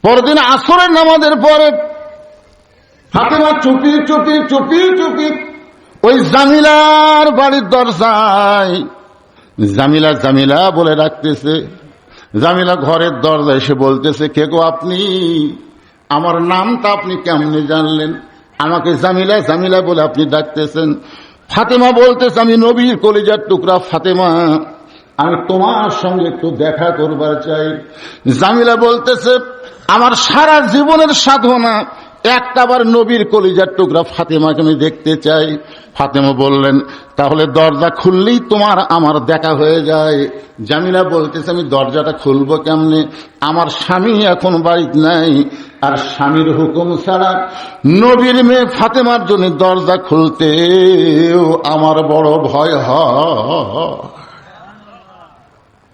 পরদিন আসরের নামাজের পরে ফাতেমা চুপি চুপি চুপি চুপি ওই জামিলার বাড়ির দরজায় জামিলা জামিলা বলে ডাকতেছে। জামিলা ঘরের দরজায় এসে বলতেছে, কে গো আপনি? আমার নামটা আপনি কেমনে জানলেন? আমাকে জামিলা জামিলা বলে আপনি ডাকতেছেন। ফাতেমা বলতেছে, আমি নবীর কলিজার টুকরা ফাতেমা, আমি তোমার সঙ্গে একটু দেখা করবার চাই। জামিলা বলতেছে, আমার সারা জীবনের সাধনা একটাবার নবীর কলিজার টুকরা ফাতেমাকে আমি দেখতে চাই। ফাতেমা বললেন, তাহলে দরজা খুললেই তোমার আমার দেখা হয়ে যায়। জামিলা বলতেছে, আমি দরজাটা খুলবো কেমনে? আমার স্বামী এখন বাড়িতে নাই, আর স্বামীর হুকুম ছাড়া নবীর মেয়ে ফাতেমার জন্য দরজা খুলতেও আমার বড় ভয় হয়।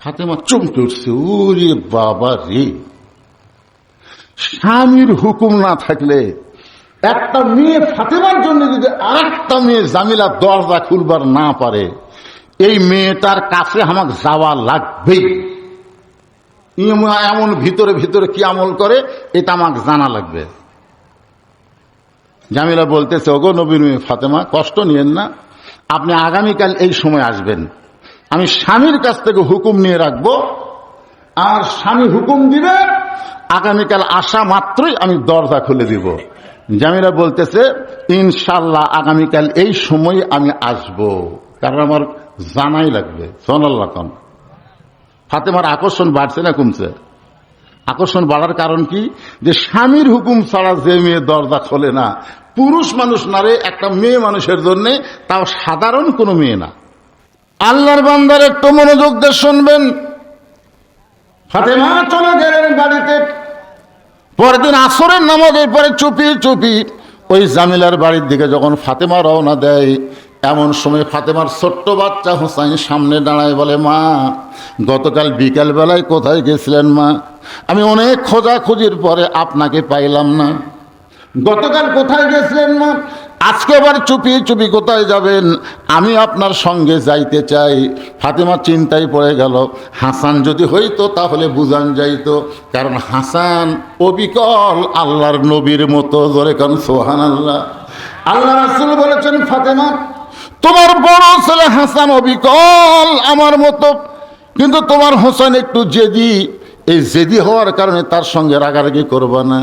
ফাতেমা চমকে উঠছে, ওরে বাবা রে, স্বামীর হুকুম না থাকলে একটা মেয়ে ফাতেমার জন্য যদি আরেকটা মেয়ে জামিলা দরজা খুলবার না পারে, এই মেয়েটার কাছে আমাকে যাওয়া লাগবেই। এমন ভিতরে ভিতরে কি আমল করে এটা আমাকে জানা লাগবে। জামিলা বলতেছে, ওগো নবীর মেয়ে ফাতেমা, কষ্ট নিয়েন না, আপনি আগামীকাল এই সময় আসবেন, আমি স্বামীর কাছ থেকে হুকুম নিয়ে রাখবো, আর স্বামী হুকুম দিবে, আগামীকাল আসা মাত্রই আমি দরজা খুলে দিব। জামিলা বলতেছে, ইনশাল্লাহ আগামীকাল এই সময় আমি আসব, কারণ আমার জানাই লাগবে। সোনাল্লাহ কন। ফাতেমার আকর্ষণ বাড়ছে না কমছে? আকর্ষণ বাড়ার কারণ কি? যে স্বামীর হুকুম ছাড়া যে মেয়ে দরজা খোলে না, পুরুষ মানুষ না রে, একটা মেয়ে মানুষের জন্য, তাও সাধারণ কোনো মেয়ে না। আল্লাহর বান্দার একটু মনোযোগ দিয়ে শুনবেন। ফাতেমা চলে গেলেন বাড়িতে। পরদিন আসরের নামাজের পরে চুপি চুপি ওই জামিলার বাড়ির দিকে যখন ফাতেমা রওনা দেয়, এমন সময় ফাতেমার ছোট্ট বাচ্চা হোসাইন সামনে দাঁড়ায়, বলে, মা, গতকাল বিকাল বেলায় কোথায় গেছিলেন মা? আমি অনেক খোঁজাখুঁজির পরে আপনাকে পাইলাম না। গতকাল কোথায় গেছিলেন মা? আজকে আবার চুপি চুপি কোথায় যাবেন? আমি আপনার সঙ্গে যাইতে চাই। ফাতেমা চিন্তায় পড়ে গেল, হাসান যদি হইতো তাহলে বুঝান যাইতো, কারণ হাসান অবিকল আল্লাহর নবীর মতো। জোরে কান সুবহানাল্লাহ। আল্লাহ রাসূল বলেছেন, ফাতেমা, তোমার বড় ছেলে হাসান অবিকল আমার মতো, কিন্তু তোমার হোসেন একটু জেদি। এই জেদি হওয়ার কারণে তার সঙ্গে রাগারাগি করবা না,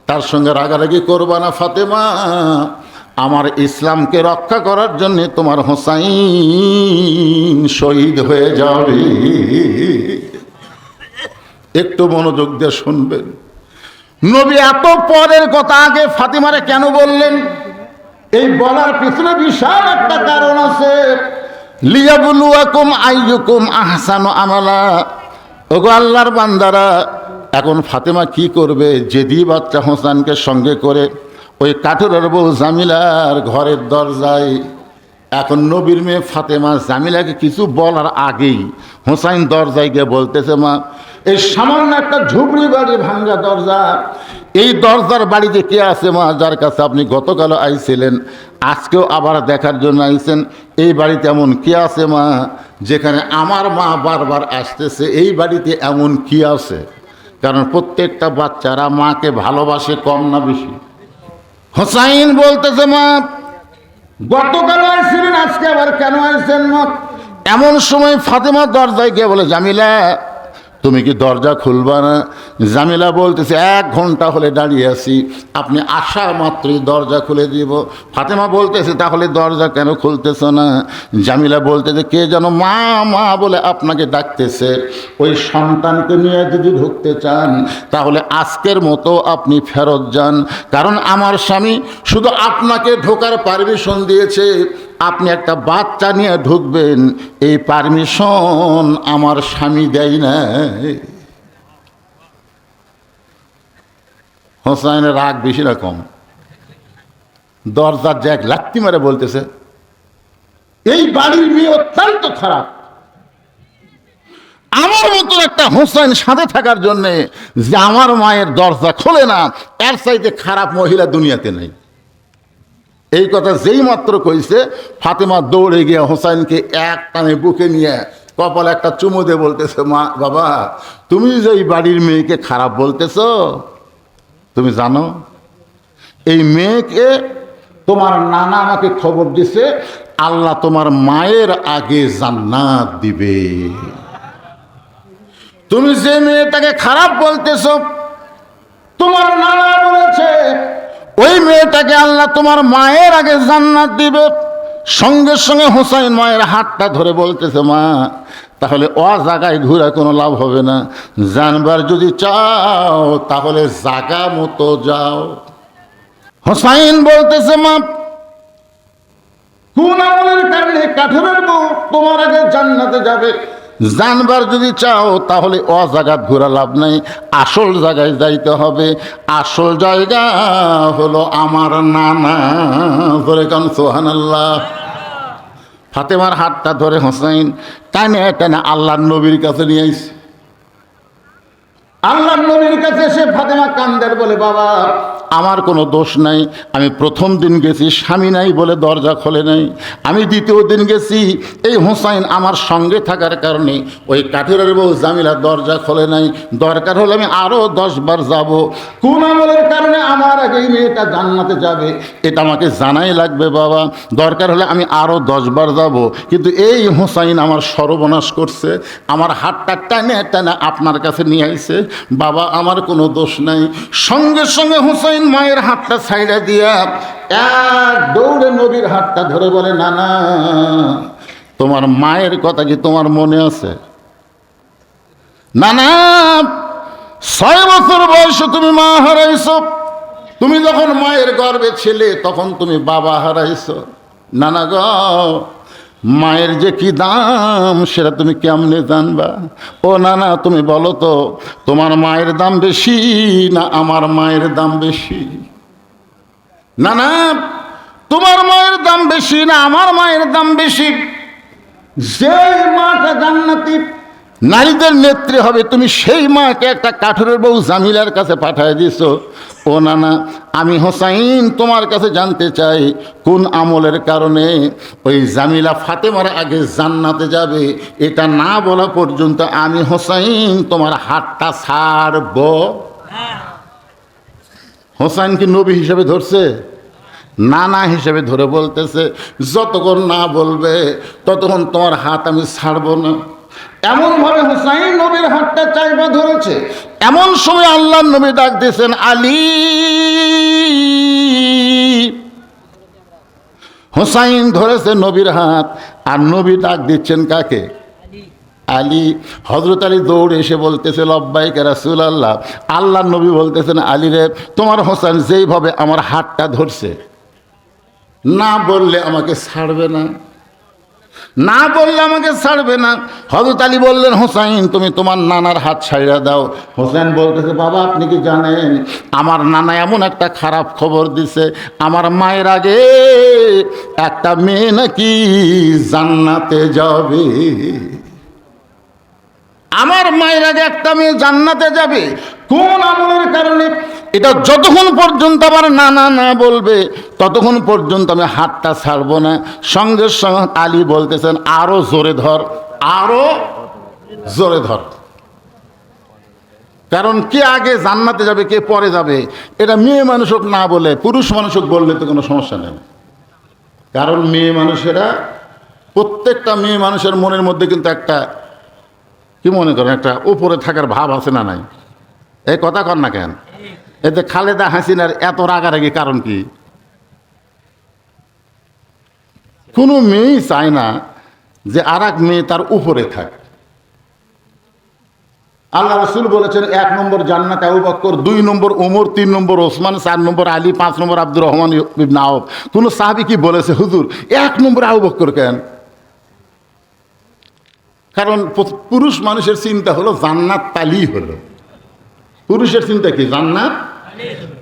তার সঙ্গে রাগারাগি করবা না ফাতেমা। আমার ইসলামকে রক্ষা করার জন্য তোমার হোসাইন শহীদ হয়ে যাবে। একটু মনোযোগ দিয়ে শুনবেন। নবী এত পরের কথা আগে ফাতেমারে কেন বললেন? এই বলার পিছনে বিশাল একটা কারণ আছে। লিয়াবলুয়াকুম আইয়ুকুম আহসানু আমালা। ওগো আল্লাহর বান্দারা, এখন ফাতেমা কি করবে? জেদি বাচ্চা হোসেনকে সঙ্গে করে ওই কাঠুরের বউ জামিলার ঘরের দরজায়। এখন নবীর মেয়ে ফাতেমা জামিলাকে কিছু বলার আগেই হোসাইন দরজায় গিয়ে বলতেছে, মা, এই সামান্য একটা ঝুপড়ি বাড়ি ভাঙ্গা দরজা, এই দরজার বাড়িতে কে আছে মা, যার কাছে আপনি গতকালও আইছিলেন, আজকেও আবার দেখার জন্য আইছেন? এই বাড়িতে এমন কি আছে মা, যেখানে আমার মা বারবার আসতেছে? এই বাড়িতে এমন কি আছে? কারণ প্রত্যেকটা বাচ্চারা মাকে ভালোবাসে কম না বেশি। হোসাইন বলতেছে, মা, গতকাল আইছিলেন, আজকে আবার কেন আইছেন মা? এমন সময় ফাতেমা দরজায় গিয়ে বলে, জামিলা, তুমি কি দরজা খুলবা না? জামিলা বলতেছে, 1 ঘন্টা হলে দাঁড়িয়ে আছি, আপনি আসা মাত্রই দরজা খুলে দিব। ফাতেমা বলতেছে, তাহলে দরজা কেন খুলতেছ না? জামিলা বলতেছে, কে যেন মা মা বলে আপনাকে ডাকতেছে। ওই সন্তানকে নিয়ে যদি ঢুকতে চান তাহলে আজকের মতো আপনি ফেরত যান, কারণ আমার স্বামী শুধু আপনাকে ঢোকার পারমিশন দিয়েছে, আপনি একটা বাচ্চা নিয়ে ঢুকবেন এই পারমিশন আমার স্বামী দেয় না। হোসাইনের রাগ বেশি না কম? দরজার জ্যাক লাত্তি মারে বলতেছে, এই বাড়ির মেয়ে অত্যন্ত খারাপ, আমার মতো একটা হোসাইন সাথে থাকার জন্যে যে আমার মায়ের দরজা খোলে না, এর চাইতে খারাপ মহিলা দুনিয়াতে নেই। এই কথা যেই মাত্র কইছে, ফাতেমা দৌড়ে গিয়ে হোসাইনকে এক টানে বুকে নিয়ে কপালে একটা চুমু দিয়ে বলতেছে, মা, বাবা, তুমি যে এই বাড়ির মেয়েকে খারাপ বলতেছ, তুমি জানো এই মেয়েকে তোমার নানা আমাকে খবর দিছে আল্লাহ তোমার মায়ের আগে জান্নাত দিবে। তুমি যে মেয়েটাকে খারাপ বলতেছো তোমার নানা বলেছে ওই মেয়েটাকে আল্লাহ তোমার মায়ের আগে জান্নাত দিবে। সঙ্গে সঙ্গে হুসাইন মায়ের হাতটা ধরে বলতেছে, মা তাহলে ও জায়গায় ঘুরে কোনো লাভ হবে না, জানবার যদি চাও তাহলে জায়গা মতো যাও। হুসাইন বলতেছে, মা কোন আমলের কারণে কাঠের বউ তোমার আগে জান্নাতে যাবে? জানবার যদি চাও তাহলে ও জায়গা ঘোরা লাভ নাই, আসল জায়গায় যাইতে হবে। আসল জায়গা হলো আমার নানা। ধরে কান সুবহানাল্লাহ। ফাতেমার হাতটা ধরে হুসাইন টানে টানে আল্লাহর নবীর কাছে নিয়ে আইছে। আল্লাহর নবীর কাছে এসে ফাতেমা কান্দের বলে, বাবা আমার কোনো দোষ নাই, আমি প্রথম দিন গেছি স্বামী নাই বলে দরজা খোলে নাই, আমি দ্বিতীয় দিন গেছি এই হুসাইন আমার সঙ্গে থাকার কারণে ওই কাঠেরের বউ জামিলা দরজা খোলে নাই, দরকার হলে আমি আরও 10 বার যাব। কোন আমলের কারণে আমার আগে এই মেয়েটা জান্নাতে যাবে এটা আমাকে জানাই লাগবে বাবা, দরকার হলে আমি আরও 10 বার যাব। কিন্তু এই হুসাইন আমার সর্বনাশ করছে, আমার হাতটা টানে টানে আপনার কাছে নিয়ে আইছে, বাবা আমার কোনো দোষ নাই। সঙ্গে সঙ্গে হুসাইন মায়ের হাতটা ছাইড়া দিয়া এক দৌড়ে নবীর হাতটা ধরে বলে, না না তোমার মায়ের কথা কি তোমার মনে আছে? না না 6 বছর বয়সে তুমি মা হারাইছ, তুমি যখন মায়ের গর্ভে ছিলে তখন তুমি বাবা হারাইছ। না না গো, মায়ের যে কি দাম সেটা তুমি কেমনে জানবা? ও না না তুমি বলো তো তোমার মায়ের দাম বেশি না আমার মায়ের দাম বেশি? না না তোমার মায়ের দাম বেশি না আমার মায়ের দাম বেশি? যে মাটা জান্নাতি নারীদের নেত্রী হবে তুমি সেই মাকে একটা কাঠুরের বউ জামিলার কাছে পাঠিয়ে দিছো। ও না না আমি হুসাইন তোমার কাছে জানতে চাই কোন আমলের কারণে ওই জামিলা ফাতেমার আগে জান্নাতে যাবে? এটা না বলা পর্যন্ত আমি হুসাইন তোমার হাতটা ছাড়ব। হুসাইন কি নবী হিসেবে ধরছে? নানা হিসেবে ধরে বলতেছে, যতক্ষণ না বলবে ততক্ষণ তোমার হাত আমি ছাড়ব না। এমন ভাবে হুসাইন নবীর হাতটা চাইবা ধরেছে। এমন সময় আল্লাহর নবী ডাক দিয়েছেন, আলী। হুসাইন ধরেছে নবীর হাত আর নবী ডাক দিচ্ছেন কাকে? আলী। হযরত আলী দৌড়ে এসে বলতেছে, লব্বাইক রাসূলুল্লাহ। আল্লাহর নবী বলতেছেন, আলী রে তোমার হোসেন যেইভাবে আমার হাতটা ধরছে, না বললে আমাকে ছাড়বে না, না বললে আমাকে ছাড়বে না। হযরত আলী বললেন, হুসাইন তুমি তোমার নানার হাত ছাইড়া দাও। হুসাইন বলতেছে, বাবা আপনি কি জানেন আমার নানা এমন একটা খারাপ খবর দিছে, আমার মায়ের আগে একটা মেয়ে নাকি জান্নাতে যাবে। আমার মায়ের আগে একটা মেয়ে জান্নাতে যাবে কোন আমলের কারণে? এটা যতক্ষণ পর্যন্ত আমার নানা না বলবে ততক্ষণ পর্যন্ত আমি হাতটা ছাড়বো না। সঙ্গে সঙ্গে আলী বলতেছেন, আরো জোরে ধর, আরো জোরে ধর। কারণ কে আগে জান্নাতে যাবে কে পরে যাবে এটা মেয়ে মানুষ হোক না বলে পুরুষ মানুষ হোক বললে তো কোনো সমস্যা নেই। কারণ মেয়ে মানুষেরা, প্রত্যেকটা মেয়ে মানুষের মনের মধ্যে কিন্তু একটা কি মনে করেন একটা উপরে থাকার ভাব আছে না নাই? এই কথা কর না কেন? এতে খালেদা হাসিনার এত রাগারাগি কারণ কি? কোনো মেয়েই চায় না যে আর এক মেয়ে তার উপরে থাকে। আল্লাহ রাসূল বলেছেন, 1 নম্বর জান্নাত আবু বকর, 2 নম্বর ওমর, 3 নম্বর ওসমান, 4 নম্বর আলী, 5 নম্বর আব্দুর রহমান ইবনে আওফ। কোনো সাহাবী কি বলেছে হুজুর 1 নম্বর আবু বকর কেন? কারণ পুরুষ মানুষের চিন্তা হলো জান্নাত পালি হলো। পুরুষের চিন্তা কি? জান্নাত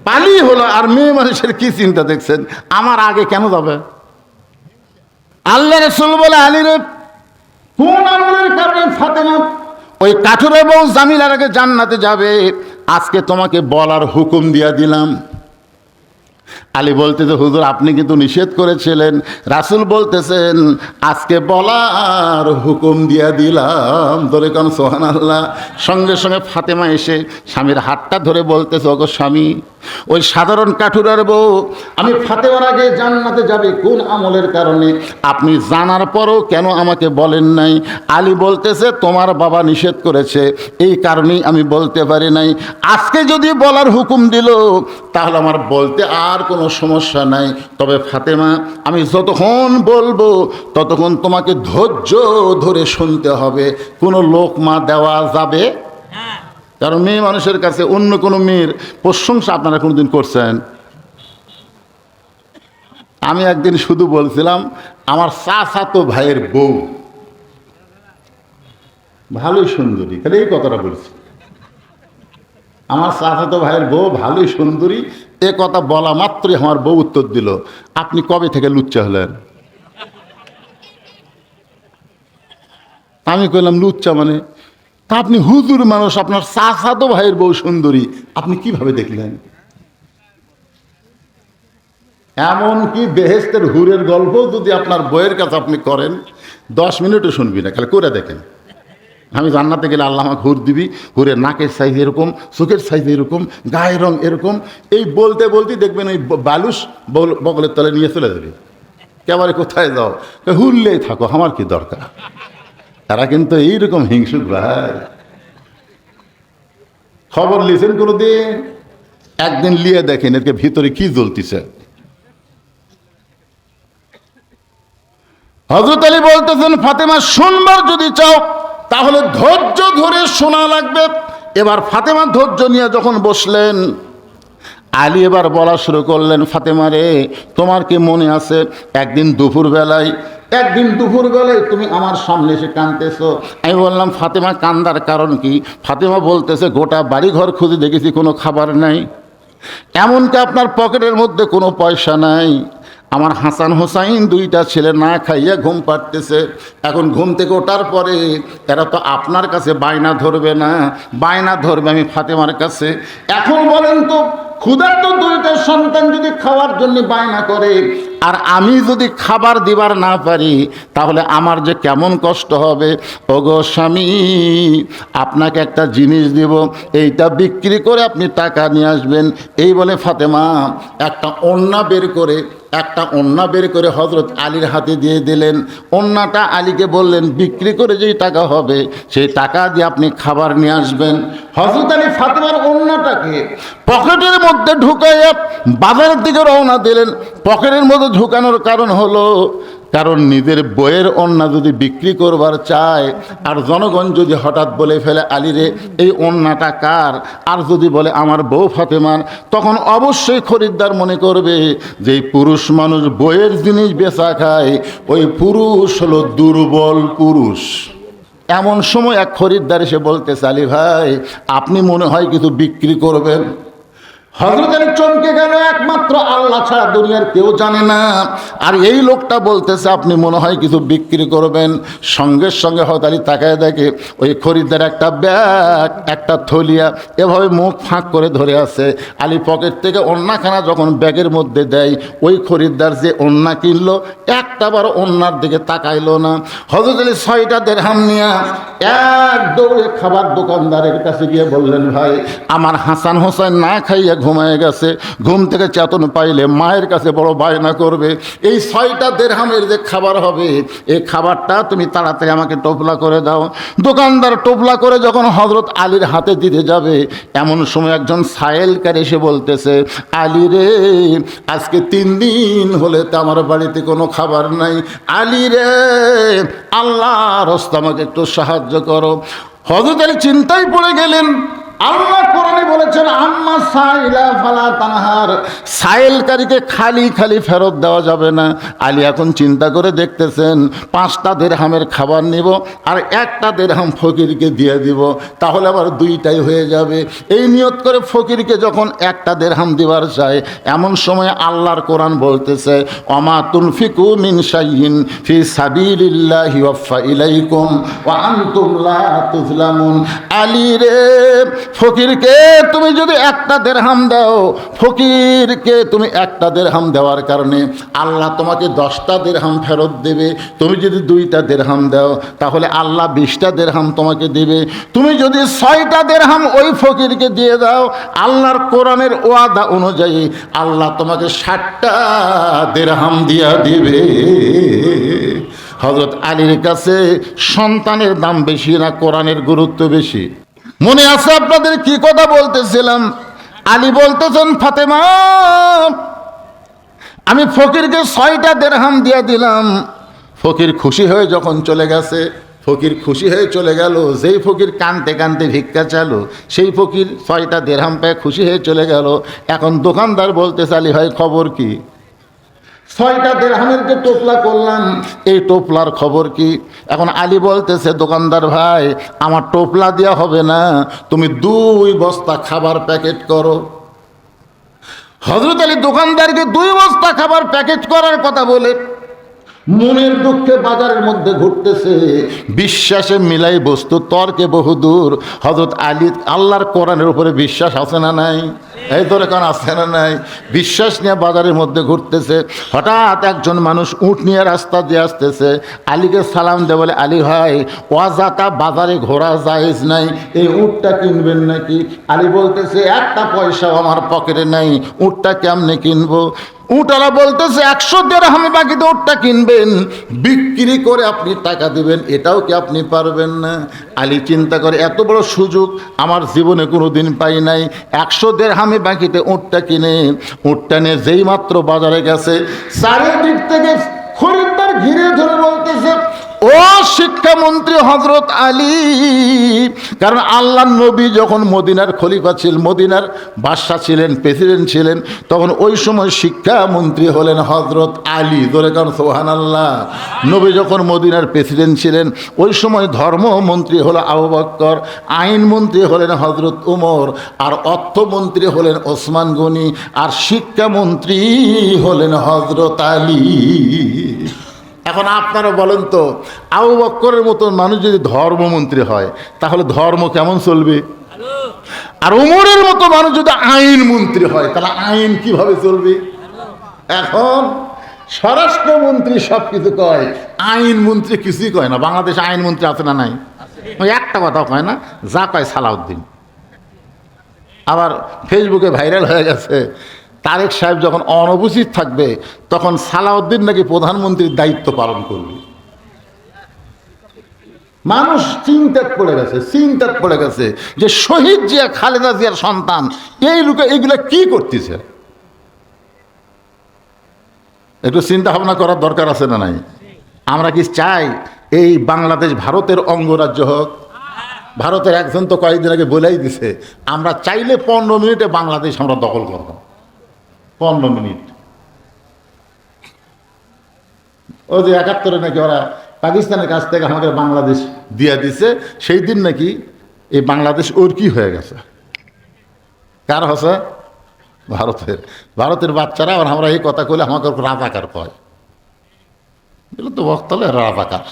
পালি হলো। আর মেয়ে মানুষের কি চিন্তা দেখছেন? আমার আগে কেন যাবে? আল্লাহ রাসূল বলে, আলী রে কোন আমলের কারণে ফাতেমা ওই কাঠুরের বউ জামিলার আগে জান্নাতে যাবে আজকে তোমাকে বলার হুকুম দিয়া দিলাম। আলী বলতেছে, হুজুর আপনি কিন্তু নিষেধ করেছিলেন। রাসূল বলতেছেন, আজকে বলার হুকুম দিয়া দিলাম। ধরে কারণ সুবহানাল্লাহ। সঙ্গে সঙ্গে ফাতেমা এসে স্বামীর হাতটা ধরে বলতেছে, ওগো স্বামী, ওই সাধারণ কাঠুরার বউ আমি ফাতেমার আগে জান্নাতে যাবে কোন আমলের কারণে আপনি জানার পরও কেন আমাকে বলেন নাই? আলী বলতেছে, তোমার বাবা নিষেধ করেছে, এই কারণেই আমি বলতে পারি নাই। আজকে যদি বলার হুকুম দিল তাহলে আমার বলতে আর কোনো সমস্যা নাই। তবে ফাতেমা, আমি যতক্ষণ বলবো ততক্ষণ তোমাকে ধৈর্য ধরে শুনতে হবে, কোনো লোকমা দেওয়া যাবে। কারণ মেয়ে মানুষের কাছে অন্য কোনো মেয়ের প্রশংসা আপনারা কোনোদিন করছেন? আমি একদিন শুধু বলছিলাম, আমার চাচাতো ভাইয়ের বউ ভালোই সুন্দরী, তাহলে এই কথাটা বলছি, আমার চাচাতো ভাইয়ের বউ ভালোই সুন্দরী। এ কথা বলা মাত্রই আমার বউ উত্তর দিল, আপনি কবে থেকে লুচ্চা হলেন? আমি কইলাম, লুচ্চা মানে? তা আপনি হুজুর মানুষ, আপনার চাচাতো ভাইয়ের বউ সুন্দরী, আপনি কিভাবে দেখলেন? এমনকি বেহেশতের হুরের গল্প যদি আপনার বইয়ের কাছে আপনি করেন 10 মিনিটও শুনবি না, খালি করে দেখেন। আমি জান্নাতে গেলে আল্লাহ আমাকে হুর দিবি, হুরের নাকের সাইজ এরকম, চোখের সাইজ এরকম, গায়ের রং এরকম, এই বলতে বলতেই দেখবেন ওই বালুস বগলের তলে নিয়ে চলে যাবে। কেবারে কোথায় যাও? হুরলেই থাকো, আমার কি দরকার? তারা কিন্তু এইরকম হিংসুক ভাই। খবর লিখেন কোনো দিন? একদিন লিয়ে দেখেন এর ভিতরে কি জ্বলতিছে। হযরত আলী বলতেছেন, ফাতেমা শুনবার যদি চাও তাহলে ধৈর্য ধরে শোনা লাগবে। এবার ফাতেমা ধৈর্য নিয়ে যখন বসলেন, আলী এবার বলা শুরু করলেন, ফাতেমা রে, তোমার কি মনে আছে একদিন দুপুরবেলায় তুমি আমার সামনে এসে কাঁদতেছো? আমি বললাম, ফাতেমা কান্দার কারণ কি? ফাতেমা বলতেছে, গোটা বাড়িঘর খুঁজে দেখেছি কোনো খাবার নাই, এমনকি আপনার পকেটের মধ্যে কোনো পয়সা নাই। আমার হাসান হোসাইন 2টা ছেলে না খাইয়া ঘুম পাড়তেছে। এখন ঘুম থেকে ওঠার পরে এরা তো আপনার কাছে বায়না ধরবে না, বায়না ধরবে আমি ফাতেমার কাছে। এখন বলেন তো, ক্ষুধার্ত 2টা সন্তান যদি খাওয়ার জন্য বায়না করে আর আমি যদি খাবার দিবার না পারি তাহলে আমার যে কেমন কষ্ট হবে। ওগো স্বামী, আপনাকে একটা জিনিস দিব, এইটা বিক্রি করে আপনি টাকা নিয়ে আসবেন। এই বলে ফাতেমা একটা ওন্না বের করে হযরত আলীর হাতে দিয়ে দিলেন। ওন্নাটা আলীকে বললেন, বিক্রি করে যেই টাকা হবে সেই টাকা দিয়ে আপনি খাবার নিয়ে আসবেন। হযরত আলী ফাতেমার ওন্নাটাকে পকেটের মধ্যে ঢুকাইয়া বাজারের দিকে রওনা দিলেন। পকেটের মধ্যে ঢুকানোর কারণ হলো, কারণ নিজের বইয়ের ওন্না যদি বিক্রি করবার চায় আর জনগণ যদি হঠাৎ বলে ফেলে, আলী রে এই ওন্নাটা কার, আর যদি বলে আমার বউ ফাতেমার, তখন অবশ্যই খরিদ্দার মনে করবে যে এই পুরুষ মানুষ বইয়ের জিনিস বেচা খায়, ওই পুরুষ হলো দুর্বল পুরুষ। এমন সময় এক খরিদ্দার এসে বলতেছে, আলী ভাই, আপনি মনে হয় কিছু বিক্রি করবেন। হযরত আলী চমকে গেল, একমাত্র আল্লাহ ছাড়া দুনিয়ার কেউ জানে না। আর এই লোকটা বলতেছে আপনি মনে হয় কিছু বিক্রি করবেন। সঙ্গে সঙ্গে হযরত আলী তাকায় দেখে ওই খরিদ্দার একটা ব্যাগ, একটা থলিয়া এভাবে মুখ ফাঁক করে ধরে আছে। আলী পকেট থেকে ওন্নাখানা যখন ব্যাগের মধ্যে দেয়, ওই খরিদ্দার যে ওন্না কিনলো একটাবার ওন্নার দিকে তাকাইলো না। হযরত আলী 6টা দিরহাম নিয়ে এক দৌড়ে খাবার দোকানদারের কাছে গিয়ে বললেন, ভাই আমার হাসান হোসেন না খাইয়া ঘুমায় গেছে, ঘুম থেকে চেতন পাইলে মায়ের কাছে বড় বায়না করবে, এই 6টা দিরহামের যে খাবার হবে এই খাবারটা তুমি তাড়াতাড়ি আমাকে টোপলা করে দাও। দোকানদার টোপলা করে যখন হযরত আলীর হাতে দিতে যাবে, এমন সময় একজন সায়েলকার এসে বলতেছে, আলী রে, আজকে 3 দিন হলে তো আমার বাড়িতে কোনো খাবার নাই, আলী রে, আল্লাহর রাস্তায় আমাকে একটু সাহায্য করো। হযরত আলী চিন্তায় পড়ে গেলেন। আল্লাহ কোরআনে বলেছেন, আম্মা সাইলা ফালা তানহার, সাইলকারীকে খালি খালি ফেরত দেওয়া যাবে না। আলী এখন চিন্তা করে দেখতেছেন, 5টা দিরহামের খাবার নিব আর 1টা দিরহাম ফকিরকে দিয়ে দিব, তাহলে আবার 2টাই হয়ে যাবে। এই নিয়ত করে ফকিরকে যখন 1টা দিরহাম দিবার চায়, এমন সময় আল্লাহর কোরআন বলতেছে, ওমা তুনফিকু মিন শাইইন ফি সাবিলিল্লাহি ওয়াফা ইলাইকুম ওয়া আনতুম লা তুজলামুন। আলী রে, ফকিরকে তুমি যদি 1টা দিরহাম দাও, ফকিরকে তুমি একটা দিরহাম দেওয়ার কারণে আল্লাহ তোমাকে 10টা দিরহাম ফেরত দেবে। তুমি যদি 2টা দিরহাম দাও তাহলে আল্লাহ 20টা দিরহাম তোমাকে দেবে। তুমি যদি 6টা দিরহাম ওই ফকিরকে দিয়ে দাও, আল্লাহর কোরআনের ওয়াদা অনুযায়ী আল্লাহ তোমাকে 60টা দিরহাম দিয়া দিবে। হযরত আলীর কাছে সন্তানের দাম বেশি না কোরআনের গুরুত্ব বেশি? মনে আছে আপনাদের কি কথা বলতেছিলাম? আলী বলতেছেন, ফাতেমা আমি ফকিরকে 6টা দিরহাম দিয়া দিলাম। ফকির খুশি হয়ে যখন চলে গেছে, ফকির খুশি হয়ে চলে গেল, যেই ফকির কানতে কানতে ভিক্ষা চালো সেই ফকির 6টা দিরহাম পেয়ে খুশি হয়ে চলে গেল। এখন দোকানদার বলতেছে, আলী ভাই খবর কি? 6টা দিরহামের যে টোপলা করলাম, এই টোপলার খবর কি? এখন আলী বলতেছে, দোকানদার ভাই আমার টোপলা দেওয়া হবে না, তুমি 2 বস্তা খাবার প্যাকেট করো। হযরত আলী দোকানদারকে 2 বস্তা খাবার প্যাকেট করার কথা বলে মনের দুঃখে বাজারের মধ্যে ঘুরতেছে। বিশ্বাসে মিলাই বস্তু, তর্কে বহুদূর। হযরত আলী আল্লাহর কোরআনের উপরে বিশ্বাস আছে না নাই? এই ধরে কারণ আছে না নাই? বিশ্বাস নিয়ে বাজারের মধ্যে ঘুরতেছে। হঠাৎ একজন মানুষ উট নিয়ে রাস্তা দিয়ে আসতেছে। আলীকে সালাম দে, বলে, আলী ভাই ওয়াজাতা বাজারে ঘোরা জায়েজ নাই, এই উটটা কিনবেন নাকি? আলী বলতেছে, একটা পয়সাও আমার পকেটে নাই, উটটা কেমনে কিনবো? উটারা বলতেছে, 100 দিরহামে বাকিতে উটটা কিনবেন, বিক্রি করে আপনি টাকা দিবেন, এটাও কি আপনি পারবেন না? আলী চিন্তা করে, এত বড় সুযোগ আমার জীবনে কোনো দিন পাই নাই। 100 দিরহামে বাকিতে উটটা কিনে, উটটা নিয়ে যেই মাত্র বাজারে গেছে, চারিদিক থেকে খরিদ্দার ঘিরে ধরে বলতেছে, ও শিক্ষামন্ত্রী হযরত আলী। কারণ আল্লাহর নবী যখন মদিনার খলিফা ছিলেন, মদিনার বাদশা ছিলেন, প্রেসিডেন্ট ছিলেন, তখন ওই সময় শিক্ষামন্ত্রী হলেন হযরত আলী। ধরে কারণ সুবহানাল্লাহ। নবী যখন মদিনার প্রেসিডেন্ট ছিলেন, ওই সময় ধর্মমন্ত্রী হলো আবু বকর, আইনমন্ত্রী হলেন হযরত উমর, আর অর্থমন্ত্রী হলেন ওসমান গনি, আর শিক্ষামন্ত্রী হলেন হযরত আলী। এখন আপনারা বলেন তো, আবু বকরের মতন মানুষ যদি ধর্মমন্ত্রী হয় তাহলে ধর্ম কেমন চলবে? আর উমরের মতো মানুষ যদি আইনমন্ত্রী হয় তাহলে আইন কিভাবে চলবে? এখন স্বরাষ্ট্রমন্ত্রী সব কিছু কয়, আইনমন্ত্রী কিছুই কয় না। বাংলাদেশে আইনমন্ত্রী আছে না নাই? ওই একটা কথাও কয় না, যা কয় সালাউদ্দিন। আবার ফেসবুকে ভাইরাল হয়ে গেছে, তারেক সাহেব যখন অনুপস্থিত থাকবে তখন সালাউদ্দিন নাকি প্রধানমন্ত্রীর দায়িত্ব পালন করবে। মানুষ চিন্তায় পড়ে গেছে যে শহীদ জিয়া, খালেদা জিয়ার সন্তান, এই লোকে এগুলা কি করতেছে? একটু চিন্তা ভাবনা করার দরকার আছে না নাই? আমরা কি চাই এই বাংলাদেশ ভারতের অঙ্গরাজ্য হোক? ভারতের একজন তো কয়েকদিন আগে বলেই দিছে, আমরা চাইলে 15 মিনিটে বাংলাদেশ আমরা দখল করব। 15 মিনিট। ও যে 71-এ নাকি ওরা পাকিস্তানের কাছ থেকে আমাদের বাংলাদেশ দিয়ে দিছে, সেই দিন নাকি এই বাংলাদেশ ওর কি হয়ে গেছে? কার হচ্ছে? ভারতের বাচ্চারা। আর আমরা এই কথা কইলে আমাকে রাজাকার কয়, এগুলো তো বক্তলে রাজাকার।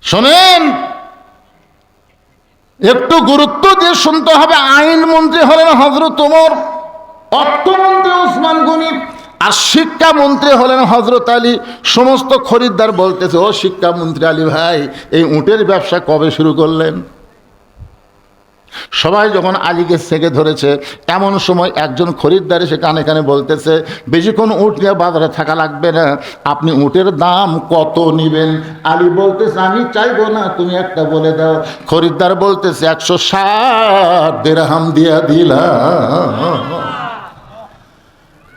শোনেন, একটু গুরুত্ব দিয়ে শুনতে হবে। আইনমন্ত্রী হলেন হযরত ওমর, অর্থমন্ত্রী ওসমান গনি, আর শিক্ষামন্ত্রী হলেন হযরত আলী। সমস্ত খরিদ্দার বলতেছে, ও শিক্ষামন্ত্রী আলী ভাই, এই উটের ব্যবসা কবে শুরু করলেন? সবাই যখন আলীকে সেকে ধরেছে, এমন সময় একজন খরিদ্দার এসে কানে কানে বলতেছে, বেশিক্ষণ উট নিয়ে বাজারে থাকা লাগবে না, আপনি উটের দাম কত নিবেন? আলী বলতেছে, আমি চাইবো না, তুমি একটা বলে দাও। খরিদ্দার বলতেছে, 160 দিরহাম দিয়া দিলাম।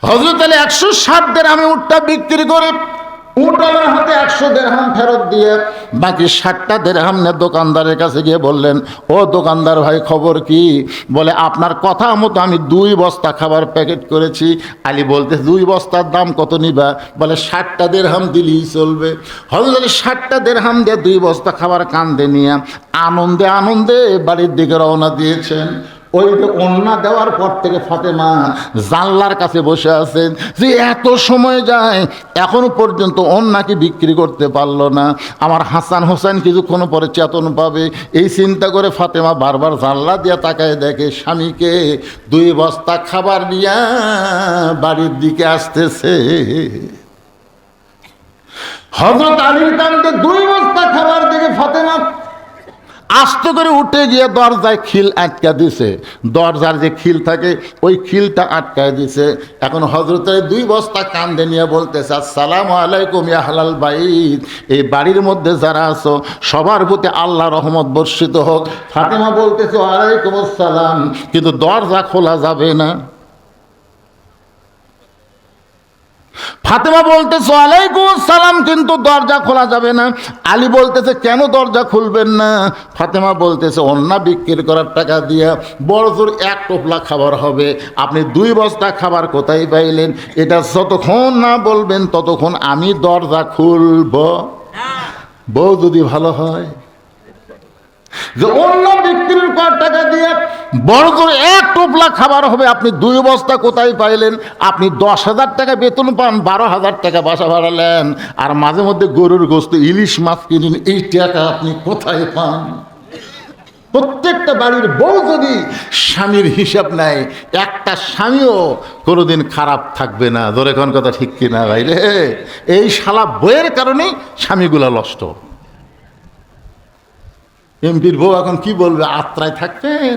হযরত আলী 160 দিরহামে উটটা বিক্রি করে উটওয়ালার হাতে 100 দিরহাম ফেরত দিয়ে বাকি 60টা দিরহাম নিয়ে দোকানদারের কাছে গিয়ে বললেন, ও দোকানদার ভাই খবর কি? বলে, আপনার কথা মতো আমি 2 বস্তা খাবার প্যাকেট করেছি। আলী বলতে, 2 বস্তার দাম কত নিবা? বলে, 60টা দিরহাম দিলেই চলবে। হযরত আলী 60টা দিরহাম দিয়ে 2 বস্তা খাবার কান্দে নিয়ে আনন্দে আনন্দে বাড়ির দিকে রওনা দিয়েছেন। ওই যে ওন্না দেওয়ার পর থেকে ফাতেমা জানলার কাছে বসে আছেন যে এত সময় যায় এখনো পর্যন্ত ওন্নাকে বিক্রি করতে পারলো না, আমার হাসান হোসেন কিছুক্ষণ পরে চেতন পাবে, এই চিন্তা করে ফাতেমা বারবার জানলা দিয়ে তাকায় দেখে স্বামীকে 2 বস্তা খাবার নিয়ে বাড়ির দিকে আসতেছে। হযরত আলীর কাছে 2 বস্তা খাবার দেখে ফাতেমা আস্তে করে উঠে গিয়ে দরজায় খিল আটকা দিছে, দরজার যে খিল থাকে ওই খিলটা আটকায় দিছে। এখন হযরতের 2 বস্তা কান্দে নিয়ে বলতেছে, আসসালামু আলাইকুম ইয়া আহলাল বাইত, এই বাড়ির মধ্যে যারা আছো সবার প্রতি আল্লাহ রহমত বর্ষিত হোক। ফাতেমা বলতেছে ওয়ালাইকুম আসসালাম, কিন্তু দরজা খোলা যাবে না। ফাতেমা বলতেছে ওয়ালাইকুম আসসালাম, কিন্তু দরজা খোলা যাবে না। আলী বলতেছে কেন দরজা খুলবেন না? ফাতেমা বলতেছে অন্য বিক্রি করার টাকা দিয়া বড় জোর 1 টোপলা খাবার হবে, আপনি 2 বস্তা খাবার কোথায় পাইলেন? এটা যতক্ষণ না বলবেন ততক্ষণ আমি দরজা খুলব। বউ যদি ভালো হয় যে অন্য বিক্রির করার টাকা দিয়ে বড় করে 1 টোপলা খাবার হবে, আপনি 2 বস্তা কোথায় পাইলেন? আপনি 10,000 টাকা বেতন পান, 12,000 টাকা বাসা ভাড়ালেন, আর মাঝে মধ্যে গরুর গোস্ত ইলিশ মাছ কিনেন, এই টাকা আপনি কোথায় পান? প্রত্যেকটা বাড়ির বউ যদি স্বামীর হিসাব নেয়, একটা স্বামীও কোনোদিন খারাপ থাকবে না। ধরে কোন কথা ঠিক কিনা ভাই রে? এই শালা বইয়ের কারণেই স্বামীগুলা নষ্ট। এমপির বউ এখন কি বলবে? আত্রায় থাকবেন,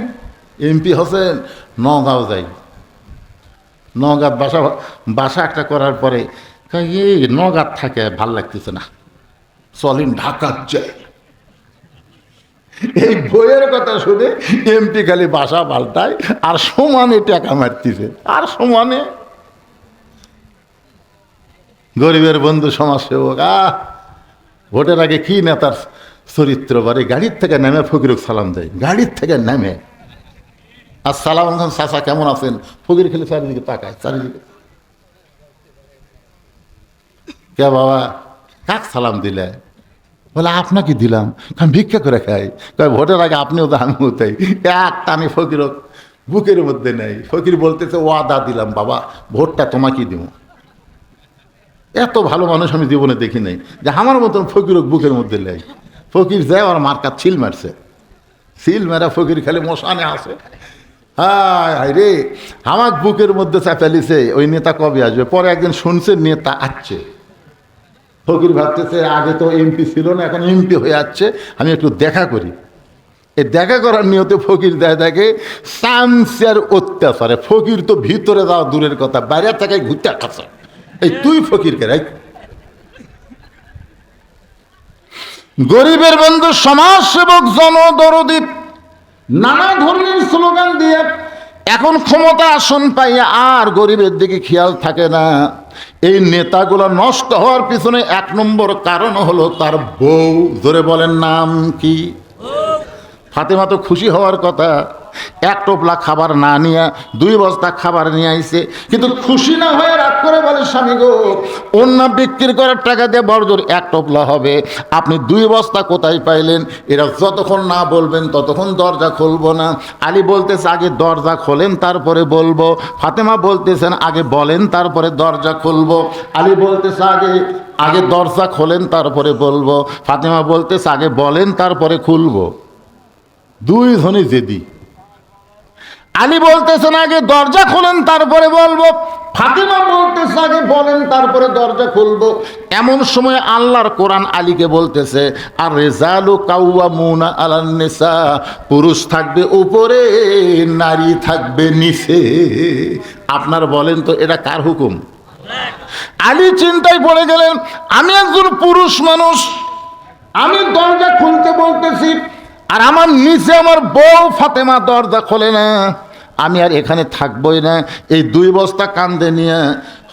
এমপি হোসেন নগাঁও যাই, নগাঁ বাসা একটা করার পরে এই নগাঁ থাকে ভাল লাগতেছে না, চলেন ঢাকার যাই। এই বইয়ের কথা শুনে এমপি খালি বাসা পাল্টায় আর সমানে টাকা মারতেছে, আর সমানে গরিবের বন্ধু সমাজসেবক। ভোটের আগে কি নেতার চরিত্র বারে, গাড়ির থেকে নেমে ফকিরক সালাম দেয়, গাড়ির থেকে নেমে আসসালাম আলাইকুম চাচা কেমন আছেন? ফকির খেলে চারিদিকে তাকায়, চারিদিকে কে বাবা কাক সালাম দিলে? বলে আপনাকে দিলাম, আমি ভিক্ষা করে খাই। কয় ভোটের আগে আপনিও তো আমিও তাই। একটা আমি ফকিরক বুকের মধ্যে নেই। ফকির বলতেছে ওয়াদা দিলাম বাবা, ভোটটা তোমাকেই দিব। এত ভালো মানুষ আমি জীবনে দেখি নাই যে আমার মতন ফকিরক বুকের মধ্যে নেই। ফকির যায় আর মার্কা ছিল মারছে, সিল মেরা ফকির খালি মশানে আসে। হায় রে, আমার বুকের মধ্যে চাপালিছে ওই নেতা কবে আসবে। পরে একদিন শুনছে নেতা আসছে, ফকির ভাবতেছে আগে তো এমপি ছিল না, এখন এমপি হয়ে যাচ্ছে, আমি একটু দেখা করি। এই দেখা করার নিয়তে ফকির দেয় দেখে চামচার অত্যাচারে ফকির তো ভিতরে যাওয়া দূরের কথা, বাইরে থেকে ঘুরতে আসছে। এই তুই ফকিরকে রাখ। গরিবের বন্ধু সমাজসেবক জনদরদী নানা ধরনের স্লোগান দিয়ে এখন ক্ষমতা আসন পাইয়া আর গরিবের দিকে খেয়াল থাকে না। এই নেতাগুলো নষ্ট হওয়ার পিছনে 1 নম্বর কারণ হলো তার বউ। ধরে বলেন নাম কি? ফাতেমা তো খুশি হওয়ার কথা, 1 টোপলা খাবার না নিয়ে 2 বস্তা খাবার নিয়ে আইছে, কিন্তু খুশি না হয়ে রাগ করে বলে স্বামী গো অন্য বিক্রি করার টাকা দিয়ে বড়জোর 1 টোপলা হবে, আপনি 2 বস্তা কোথায় পাইলেন? এরা যতক্ষণ না বলবেন ততক্ষণ দরজা খুলবো না। আলী বলতেছে আগে দরজা খোলেন তারপরে বলবো। ফাতেমা বলতেছেন আগে বলেন তারপরে দরজা খুলবো। আলী বলতেছে আগে দরজা খোলেন তারপরে বলবো। ফাতেমা বলতেছে আগে বলেন তারপরে খুলবো। 2 জনই জেদি। আলী বলতেছেন আগে দরজা খোলেন তারপরে বলবো, ফাতেমা বলতেছে আগে বলেন তারপরে দরজা খুলবো। এমন সময় আল্লাহর কোরআন আলীকে বলতেছে আর রিজালু কাওয়ামুনা আলান নিসা, পুরুষ থাকবে উপরে নারী থাকবে নিচে। আপনার বলেন তো এটা কার হুকুম? আলী চিন্তায় পড়ে গেলেন, আমি একজন পুরুষ মানুষ, আমি দরজা খুলতে বলতেছি আর আমার নিচে আমার বউ ফাতেমা দরজা খোলে না, আমি আর এখানে থাকবই না। এই 2 বস্তা কান্দে নিয়ে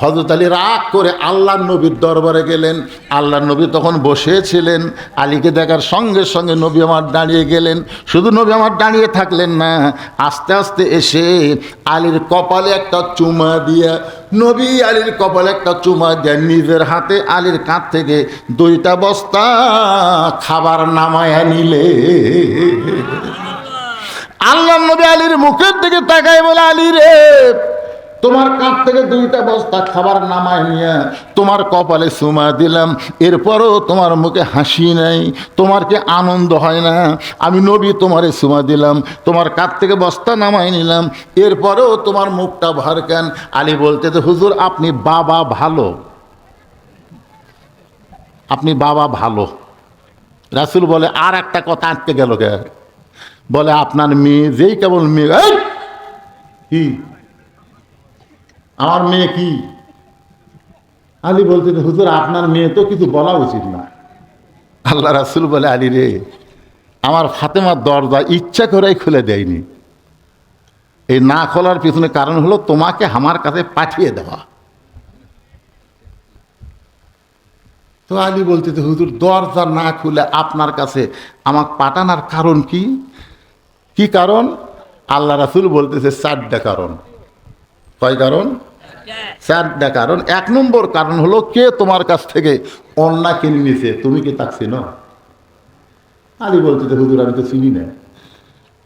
হযরত আলী রাগ করে আল্লাহর নবীর দরবারে গেলেন। আল্লাহর নবী তখন বসেছিলেন। আলীকে দেখার সঙ্গে সঙ্গে নবী আমার দাঁড়িয়ে গেলেন। শুধু নবী আমার দাঁড়িয়ে থাকলেন না, আস্তে আস্তে এসে আলীর কপালে একটা চুমা দিয়া, নবী আলীর কপালে একটা চুমা দিয়ে নিজের হাতে আলীর কাঁধ থেকে 2টা বস্তা খাবার নামায়া নিলে। আল্লাহ নবী আলীর মুখের দিকে তাকায় বলে, আলী রে, তোমার কাছ থেকে 2টা বস্তা খাবার নামায় নিয়ে তোমার কপালে চুমা দিলাম, এরপরও তোমার মুখে হাসি নাই, তোমার কি আনন্দ হয় না? আমি নবী তোমারে চুমা দিলাম, তোমার কাছ থেকে বস্তা নামায় নিলাম, এরপরেও তোমার মুখটা ভার কেন? আলী বলতে, তো হুজুর আপনি বাবা ভালো, আপনি বাবা ভালো। রাসূল বলে, আর একটা কথা আটকে গেল কে? বলে, আপনার মেয়ে যেই কেবল মেয়ে, এই কি আমার মেয়ে কি? আলী বলতে, হুজুর আপনার মেয়ে তো কিছু বলা উচিত না। আল্লাহ রাসূল বলে, আলী রে, আমার ফাতেমার দরজা ইচ্ছা করেই খুলে দেয়নি, এই না খোলার পিছনে কারণ হলো তোমাকে আমার কাছে পাঠিয়ে দেওয়া। তো আলী বলতে, হুজুর দরজা না খুলে আপনার কাছে আমাকে পাঠানোর কারণ কি? কি কারণ? আল্লাহ রাসূল বলতেছে 4টা কারণ। কয় কারণ? 4টা কারণ। 1 নম্বর কারণ হলো, কে তোমার কাছ থেকে অন্যায় কিনে নিছে, তুমি কি তাকে চিনো? আলী বলতেছে, হুজুর আমি তো চিনি না।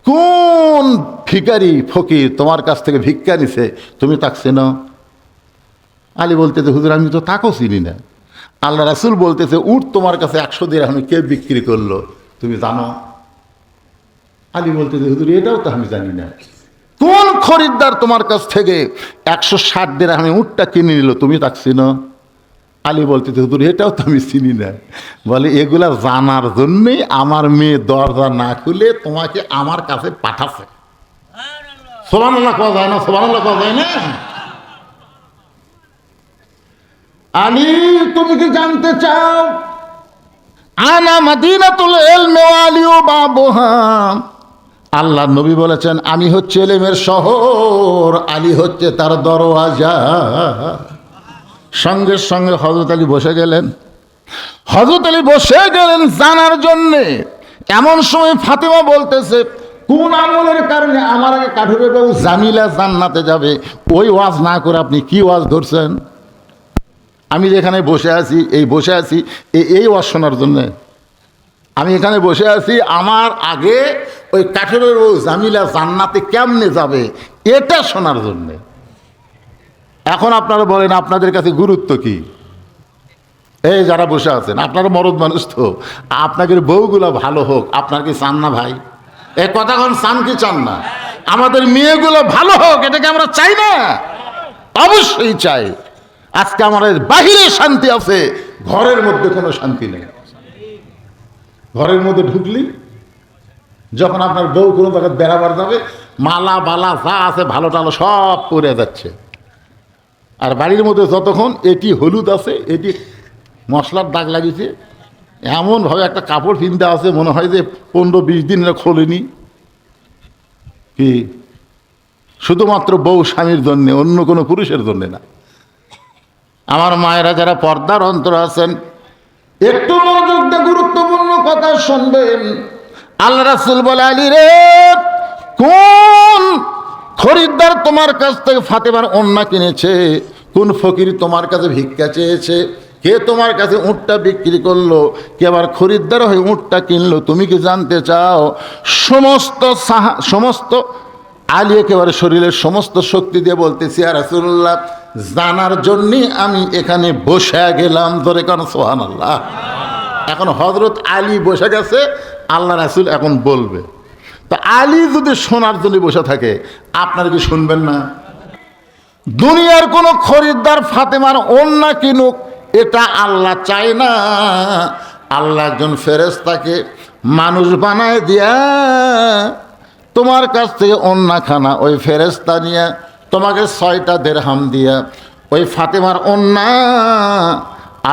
কোন ভিখারি ফকির তোমার কাছ থেকে ভিক্ষা নিছে, তুমি তাকে চিনো? আলী বলতেছে, হুজুর আমি তো তাকেও চিনি না। আল্লাহ রাসূল বলতেছে, উট তোমার কাছে 100 দিরহামে কে বিক্রি করলো, তুমি জানো? আলী বলতেছে, হুজুর এটাও তো আমি জানি না। কোন খরিদ্দার তোমার কাছ থেকে 160 দিরহামে উটটা কিনে নিল, তুমি তাকে চিনো? আলী বলতেছে, হুজুর এটাও তো আমি চিনি না। বলে, এগুলা জানার জন্যই আমার মেয়ে দরজা না খুলে তোমাকে আমার কাছে পাঠাচ্ছে। সুবহানাল্লাহ কওয়া যায় না? সুবহানাল্লাহ কওয়া যায় না? আলী তুমি কি জানতে চাও? আনা মাদিনাতুল ইলমি ওয়া আলিউ বাবুহা। আল্লাহ নবী বলেছেন, আমি হচ্ছে ইলমের শহর, আলী হচ্ছে তার দরওয়াজা। সঙ্গে সঙ্গে হযরত আলী বসে গেলেন। হযরত আলী বসে গেলেন জানার জন্যে। এমন সময় ফাতেমা বলতেছে, কোন আমলের কারণে আমার আগে কাঠুরে বাবু জামিলা জান্নাতে যাবে, ওই ওয়াজ না করে আপনি কি ওয়াজ ধরছেন? আমি যেখানে বসে আছি, এই ওয়াজ শোনার জন্যে আমি এখানে বসে আছি, আমার আগে ওই কাঠুরের বউ জামিলা জান্নাতে কেমনে যাবে এটা শোনার জন্যে। এখন আপনারা বলেন, আপনাদের কাছে গুরুত্ব কি? এই যারা বসে আছেন, আপনারা মরদ মানুষ, তো আপনাদের বউগুলো ভালো হোক, আপনার কি চান না ভাই? এই কথা কোন চান কি চান না? আমাদের মেয়েগুলো ভালো হোক, এটাকে আমরা চাই না? অবশ্যই চাই। আজকে আমাদের বাহিরে শান্তি আছে, ঘরের মধ্যে কোনো শান্তি নেই। ঘরের মধ্যে ঢুকলি, যখন আপনার বউ কোনো জায়গায় বেড়াবার যাবে, মালা বালা যা আছে ভালো টালো সব পরে যাচ্ছে। আর বাড়ির মধ্যে যতক্ষণ এটি হলুদ আছে, এটি মশলার দাগ লাগিয়েছে, এমনভাবে একটা কাপড় কিনতে আছে, মনে হয় যে 15-20 দিন খোলেনি। কি শুধুমাত্র বউ স্বামীর জন্যে, অন্য কোনো পুরুষের জন্যে না। আমার মায়েরা যারা পর্দার অন্তর আছেন, একটু মনোযোগ দিয়ে গুরুত্বপূর্ণ কথা শুনবেন। আল্লাহ রাসূল বলে, আলী রে, কোন খরিদ্দার তোমার কাছ থেকে ফাতেমার ওন্না কিনেছে? কোন ফকির তোমার কাছে ভিক্ষা চেয়েছে? কে তোমার কাছে উটটা বিক্রি করলো? কে আবার খরিদ্দার হয়ে উটটা কিনলো? তুমি কি জানতে চাও? সমস্ত আলী একেবারে শরীরের সমস্ত শক্তি দিয়ে বলতেছি, ইয়া রাসূলুল্লাহ, জানার জন্যই আমি এখানে বসে গেলাম। ধরে কেন সুবহানাল্লাহ। এখন হযরত আলী বসে গেছে, আল্লাহ রাসূল এখন বলবে। তা আলী যদি শোনার জন্য বসে থাকে, আপনারা কি শুনবেন না? দুনিয়ার কোন খরিদ্দার ফাতেমার ওন্না কিনুক, এটা আল্লাহ চায় না। আল্লাহ একজন ফেরেশতাকে মানুষ বানায় দিয়া তোমার কাছ থেকে ওন্না খানা ওই ফেরেশতা নিয়ে তোমাকে 6টা দিরহাম দিয়া ওই ফাতেমার ওন্না,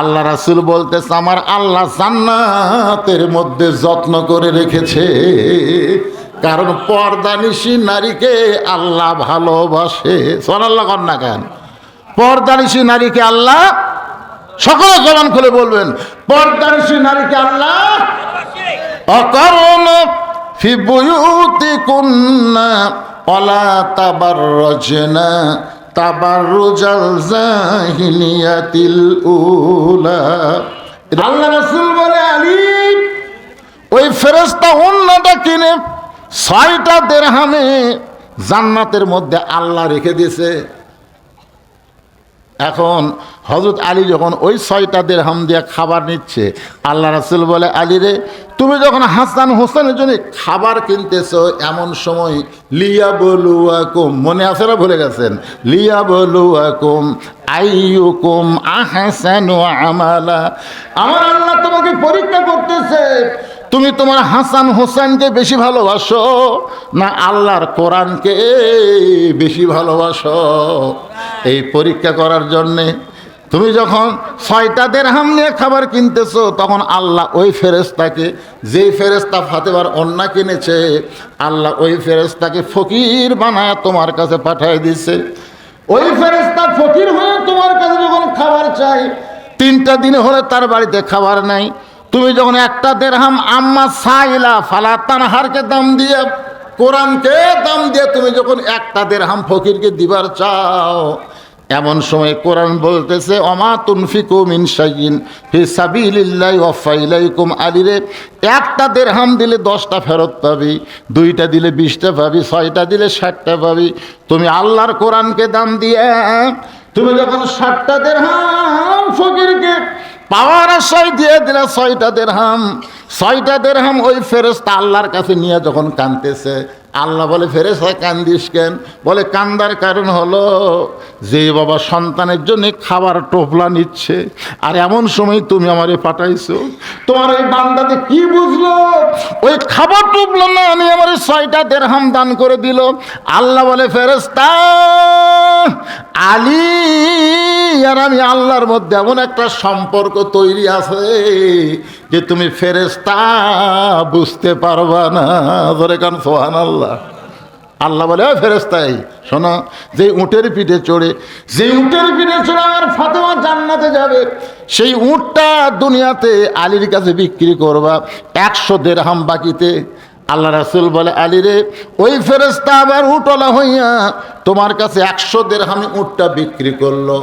আল্লাহ রাসূল বলতেছে, আমার আল্লাহ জান্নাতের মধ্যে যত্ন করে রেখেছে। কারণ পর্দানিশী নারীকে আল্লাহ ভালোবাসে। সুবহানাল্লাহ কর না কেন? পর্দানিশী নারীকে আল্লাহ, সকলে জবান খুলে বলবেন, পর্দানিশী নারীকে আল্লাহ অকারণ ফি বুয়ুতিকুন্না ওয়ালা তাবাররাজনা তাবাররুজাল জাহিলিয়াতিল উলা। আল্লাহ রাসূল বলে, আলী ওই ফেরেশতা ওন্নাটা কিনে 6টা দিরহামে জান্নাতের মধ্যে আল্লাহ রেখে দিয়েছে। এখন হযরত আলী যখন ওই 6টা দিরহাম দিয়ে খাবার নিচ্ছে, আল্লাহ রাসূল বলে, আলী রে, তুমি যখন হাসান হোসেনের জন্য খাবার কিনতেছো, এমন সময় লিয়াবলুয়াকুম, মনে আছে না ভুলে গেছেন? লিয়াবলুয়াকুম আইয়ুকুম আহসানু আমালা, আমার আল্লাহ তোমাকে পরীক্ষা করতেছে, তুমি তোমার হাসান হোসেনকে বেশি ভালোবাসো না আল্লাহর কোরআনকে বেশি ভালোবাসো। এই পরীক্ষা করার জন্যে তুমি যখন 6টা দিরহাম নিয়ে খাবার কিনতেছো, তখন আল্লাহ ওই ফেরেশতাকে, যেই ফেরেশতা ফাতেমার ওন্না কিনেছে, আল্লাহ ওই ফেরেশতাকে ফকির বানায় তোমার কাছে পাঠিয়ে দিছে। ওই ফেরেশতা ফকির হয়ে তোমার কাছে যখন খাবার চাই, 3টা দিন হলে তার বাড়িতে খাবার নাই, তুমি যখন 1টা দিরহাম আম্মা সাইলা ফালা তানহারকে দাম দিয়ে, কোরআনকে দাম দিয়ে তুমি যখন 1টা দিরহাম ফকিরকে দিবার চাও, এমন সময় কোরআন বলতেছে, ওমা তুনফিকু মিন শাইইন ফি সাবিলিল্লাহি ওয়াফা ইলাইকুম, আলী রে, 1টা দিরহাম দিলে 10টা ফেরত পাবি, 2টা দিলে 20টা পাবি, 6টা দিলে 60টা পাবি। তুমি আল্লাহর কোরআনকে দাম দিয়ে তুমি যখন 60টা দিরহাম ফকিরকে পাওয়ার আশায় দিয়ে দিলে 6টা দিরহাম, 6টা দিরহাম ওই ফেরেশতা আল্লাহর কাছে নিয়ে যখন কাঁদতেছে, আল্লাহ বলে, ফেরেশতা কান্দিস কেন? বলে, কান্দার কারণ হলো যে বাবা সন্তানের জন্য খাবার টোপলা নিচ্ছে, আর এমন সময় তুমি আমারে পাঠাইছো, তোমার ওই বান্দাতে কি বুঝলো? ওই খাবার টোপলা না নিয়ে আমার 6টা দিরহাম দান করে দিল। আল্লাহ বলে, ফেরেশতা, আলী আর আমি আল্লাহর মধ্যে এমন একটা সম্পর্ক তৈরি আছে যে তুমি ফেরেশতা বুঝতে পারবা না। ধরে কান সুবহানাল্লাহ। আল্লাহ বলে, ও ফেরেশতাই শোনো, যে উটের পিঠে চড়ে আমার ফাতেমা জান্নাতে যাবে, সেই উটটা দুনিয়াতে আলীর কাছে বিক্রি করবা 100 দিরহাম বাকিতে। আল্লাহ রাসূল বলে, আলী রে, ওই ফেরেশতা আবার উটওয়ালা হইয়া তোমার কাছে 100 দিরহামে উটটা বিক্রি করলো,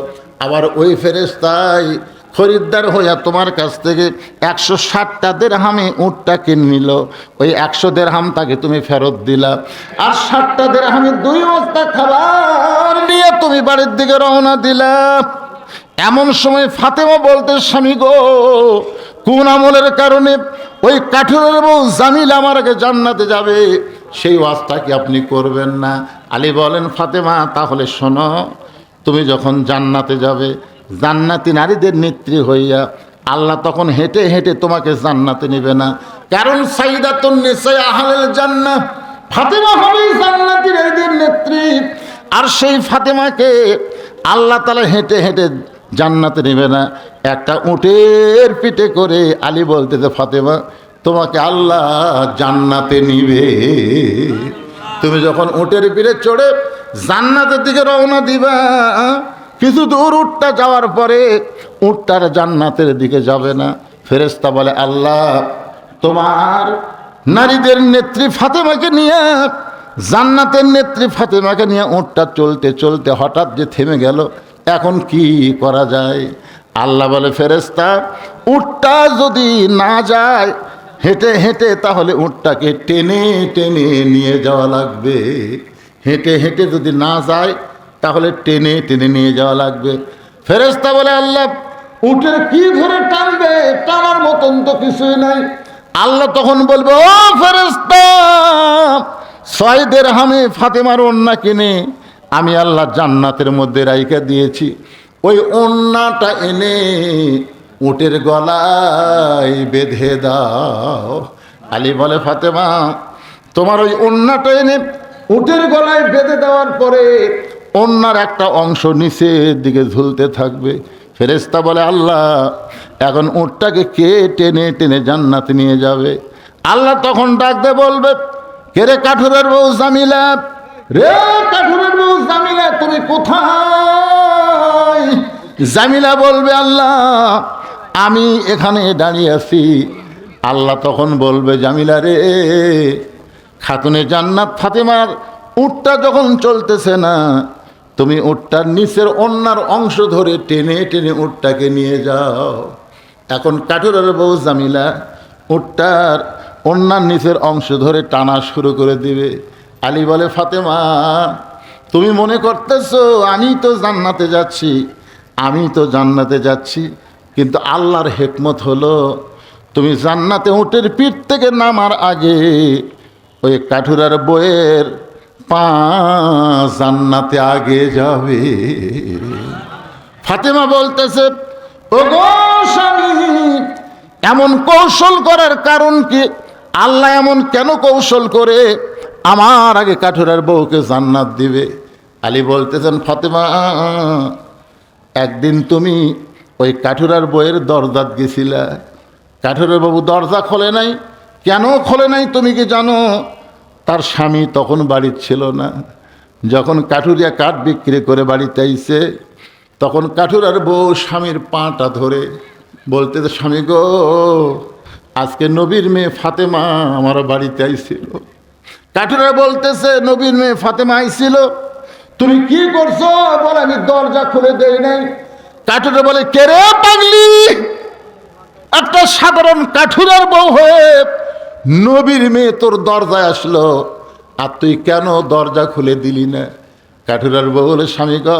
আবার ওই ফেরেশতাই খরিদ্দার হইয়া তোমার কাছ থেকে 160টা দিরহামে উটটা কিনে নিল। ওই 100 দিরহাম তাকে তুমি ফেরত দিলা, আর 60টা দিরহামে 2 বস্তা খাবার নিয়ে তুমি বাড়ির দিকে রওনা দিলা। এমন সময় ফাতেমা বলতে, স্বামী গো, কোন আমলের কারণে ওই কাঠুরের বউ জামিলা আমার আগে জান্নাতে যাবে, সেই ওয়াজটা কি আপনি করবেন না? আলী বলেন, ফাতেমা তাহলে শোনো, তুমি যখন জান্নাতে যাবে, জান্নাতি নারীদের নেত্রী হইয়া আল্লাহ তখন হেঁটে হেঁটে তোমাকে জান্নাতে নেবে না, কারণ সাইয়্যিদাতুন নিসা আহলিল জান্নাহ, ফাতেমা হবে জান্নাতি নারীদের নেত্রী। আর সেই ফাতেমাকে আল্লাহ তাআলা হেঁটে হেঁটে জান্নাতে নেবে না, একটা উটের পিঠে করে। আলী বলতেছে, ফাতেমা তোমাকে আল্লাহ জান্নাতে নিবে। তুমি যখন উটের পিঠে চড়ে জান্নাতের দিকে রওনা দিবা, কিছু দূর উটটা যাওয়ার পরে উটটার জান্নাতের দিকে যাবে না। ফেরেশতা বলে, আল্লাহ তোমার নারীদের নেত্রী ফাতেমাকে নিয়ে, জান্নাতের নেত্রী ফাতেমাকে নিয়ে উটটা চলতে চলতে হঠাৎ যে থেমে গেল, এখন কি করা যায়? আল্লাহ বলে, ফেরেশতা উটটা যদি না যায় হেঁটে হেঁটে, তাহলে উটটাকে টেনে টেনে নিয়ে যাওয়া লাগবে। হেঁটে হেঁটে যদি না যায়, তাহলে টেনে টেনে নিয়ে যাওয়া লাগবে। ফেরেশতা বলে, আল্লাহ উটের কি ধরে টানবে? টানার মতন তো কিছুই নাই। আল্লাহ তখন বলবে, ও ফেরেশতা, 6 দিরহামে ফাতেমার ওন্না কিনে আমি আল্লাহ জান্নাতের মধ্যে রাইখা দিয়েছি, ওই ওন্নাটা এনে উটের গলায় বেঁধে দাও। আলী বলে, ফাতেমা তোমার ওই ওন্নাটা এনে উটের গলায় বেঁধে দেওয়ার পরে ওন্নার একটা অংশ নিচের দিকে ঝুলতে থাকবে। ফেরেশতা বলে, আল্লাহ এখন উটটাকে কে টেনে টেনে জান্নাতে নিয়ে যাবে? আল্লাহ তখন ডাকতে বলবে, কে রে কাঠুরের বউ জামিলা, রে কাঠুরের বউ জামিলা, তুমি কোথায়? জামিলা বলবে, আল্লাহ আমি এখানে দাঁড়িয়ে আছি। আল্লাহ তখন বলবে, জামিলা রে, খাতুনে জান্নাত ফাতেমার উটটা যখন চলতেছে না, তুমি উটটার নিচের ওন্নার অংশ ধরে টেনে টেনে উটটাকে নিয়ে যাও। এখন কাঠুরের বউ জামিলা উটটার ওড়নার নিচের অংশ ধরে টানা শুরু করে দিবে। আলী বলে, ফাতেমা তুমি মনে করতেছো আমি তো জান্নাতে যাচ্ছি, আমি তো জান্নাতে যাচ্ছি, কিন্তু আল্লাহর হিকমত হলো তুমি জান্নাতে উটের পিঠ থেকে নামার আগে ওই কাঠুরার বইয়ের পা জান্নাতে আগে যাবে। ফাতেমা বলতেছে, ওগো স্বামী, এমন কৌশল করার কারণ কি? আল্লাহ এমন কেন কৌশল করে আমার আগে কাঠুরার বউকে জান্নাত দিবে? আলী বলতেছেন, ফাতেমা একদিন তুমি ওই কাঠুরার বউয়ের দরজাত গেছিলা, কাঠুরার বাবু দরজা খোলে নাই। কেন খোলে নাই তুমি কি জানো? তার স্বামী তখন বাড়ির ছিল না। যখন কাঠুরিয়া কাঠ বিক্রি করে বাড়িতে আইছে, তখন কাঠুরার বউ স্বামীর পাটা ধরে বলতে, স্বামী গো, আজকে নবীর মেয়ে ফাতেমা আমার বাড়িতে আইছিল। কাঠুরা বলতেছে, নবীর মেয়ে ফাতেমা আইছিল, তুমি কি করছো? বলে, আমি দরজা খুলে দেই নাই। কাঠুরা বলে, কে রে পাগলি, একটা সাধারণ কাঠুরার বউ হয়ে নবীর মেয়ে তোর দরজায় আসলো, আর তুই কেন দরজা খুলে দিলি না? কাঠুরার বউ বলে, স্বামী গো,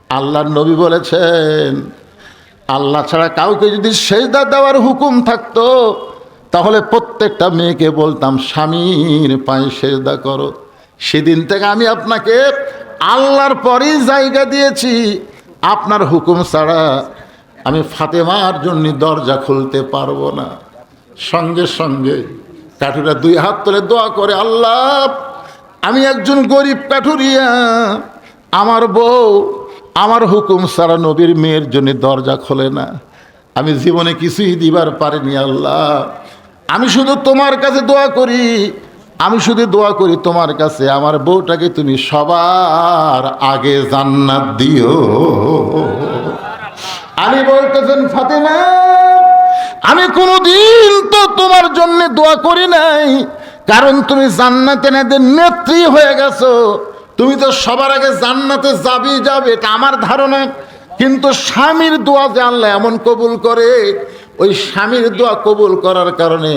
আল্লাহর নবী বলেছেন আল্লাহ ছাড়া কাউকে যদি সেজদা দেওয়ার হুকুম থাকতো তাহলে প্রত্যেকটা মেয়েকে বলতাম স্বামীর পায়ে সেজদা করো। সেদিন থেকে আমি আপনাকে আল্লাহর পরেই জায়গা দিয়েছি, আপনার হুকুম ছাড়া আমি ফাতেমার জন্য দরজা খুলতে পারবো না। সঙ্গে সঙ্গে কাঠুরা দুই হাত তুলে দোয়া করে, আল্লাহ আমি একজন গরিব কাঠুরিয়া, আমার বউ আমার হুকুম ছাড়া নবীর মেয়ের জন্য দরজা খোলে না, আমি জীবনে কিছুই দিবার পারিনি। আল্লাহ আমি শুধু তোমার কাছে দোয়া করি, আমি শুধু দোয়া করি তোমার কাছে, আমার বউটাকে তুমি সবার আগে জান্নাত দিও। আলী বলতেছেন, ফাতেমা আমি কোনোদিন তো তোমার জন্য দোয়া করি নাই, কারণ তুমি জান্নাতে নাদের নেত্রী হয়ে গেছো, তুমি তো সবার আগে জান্নাতে যাবে, এটা আমার ধারণা। কিন্তু স্বামীর দোয়া যে আল্লাহ এমন কবুল করে, ওই স্বামীর দোয়া কবুল করার কারণে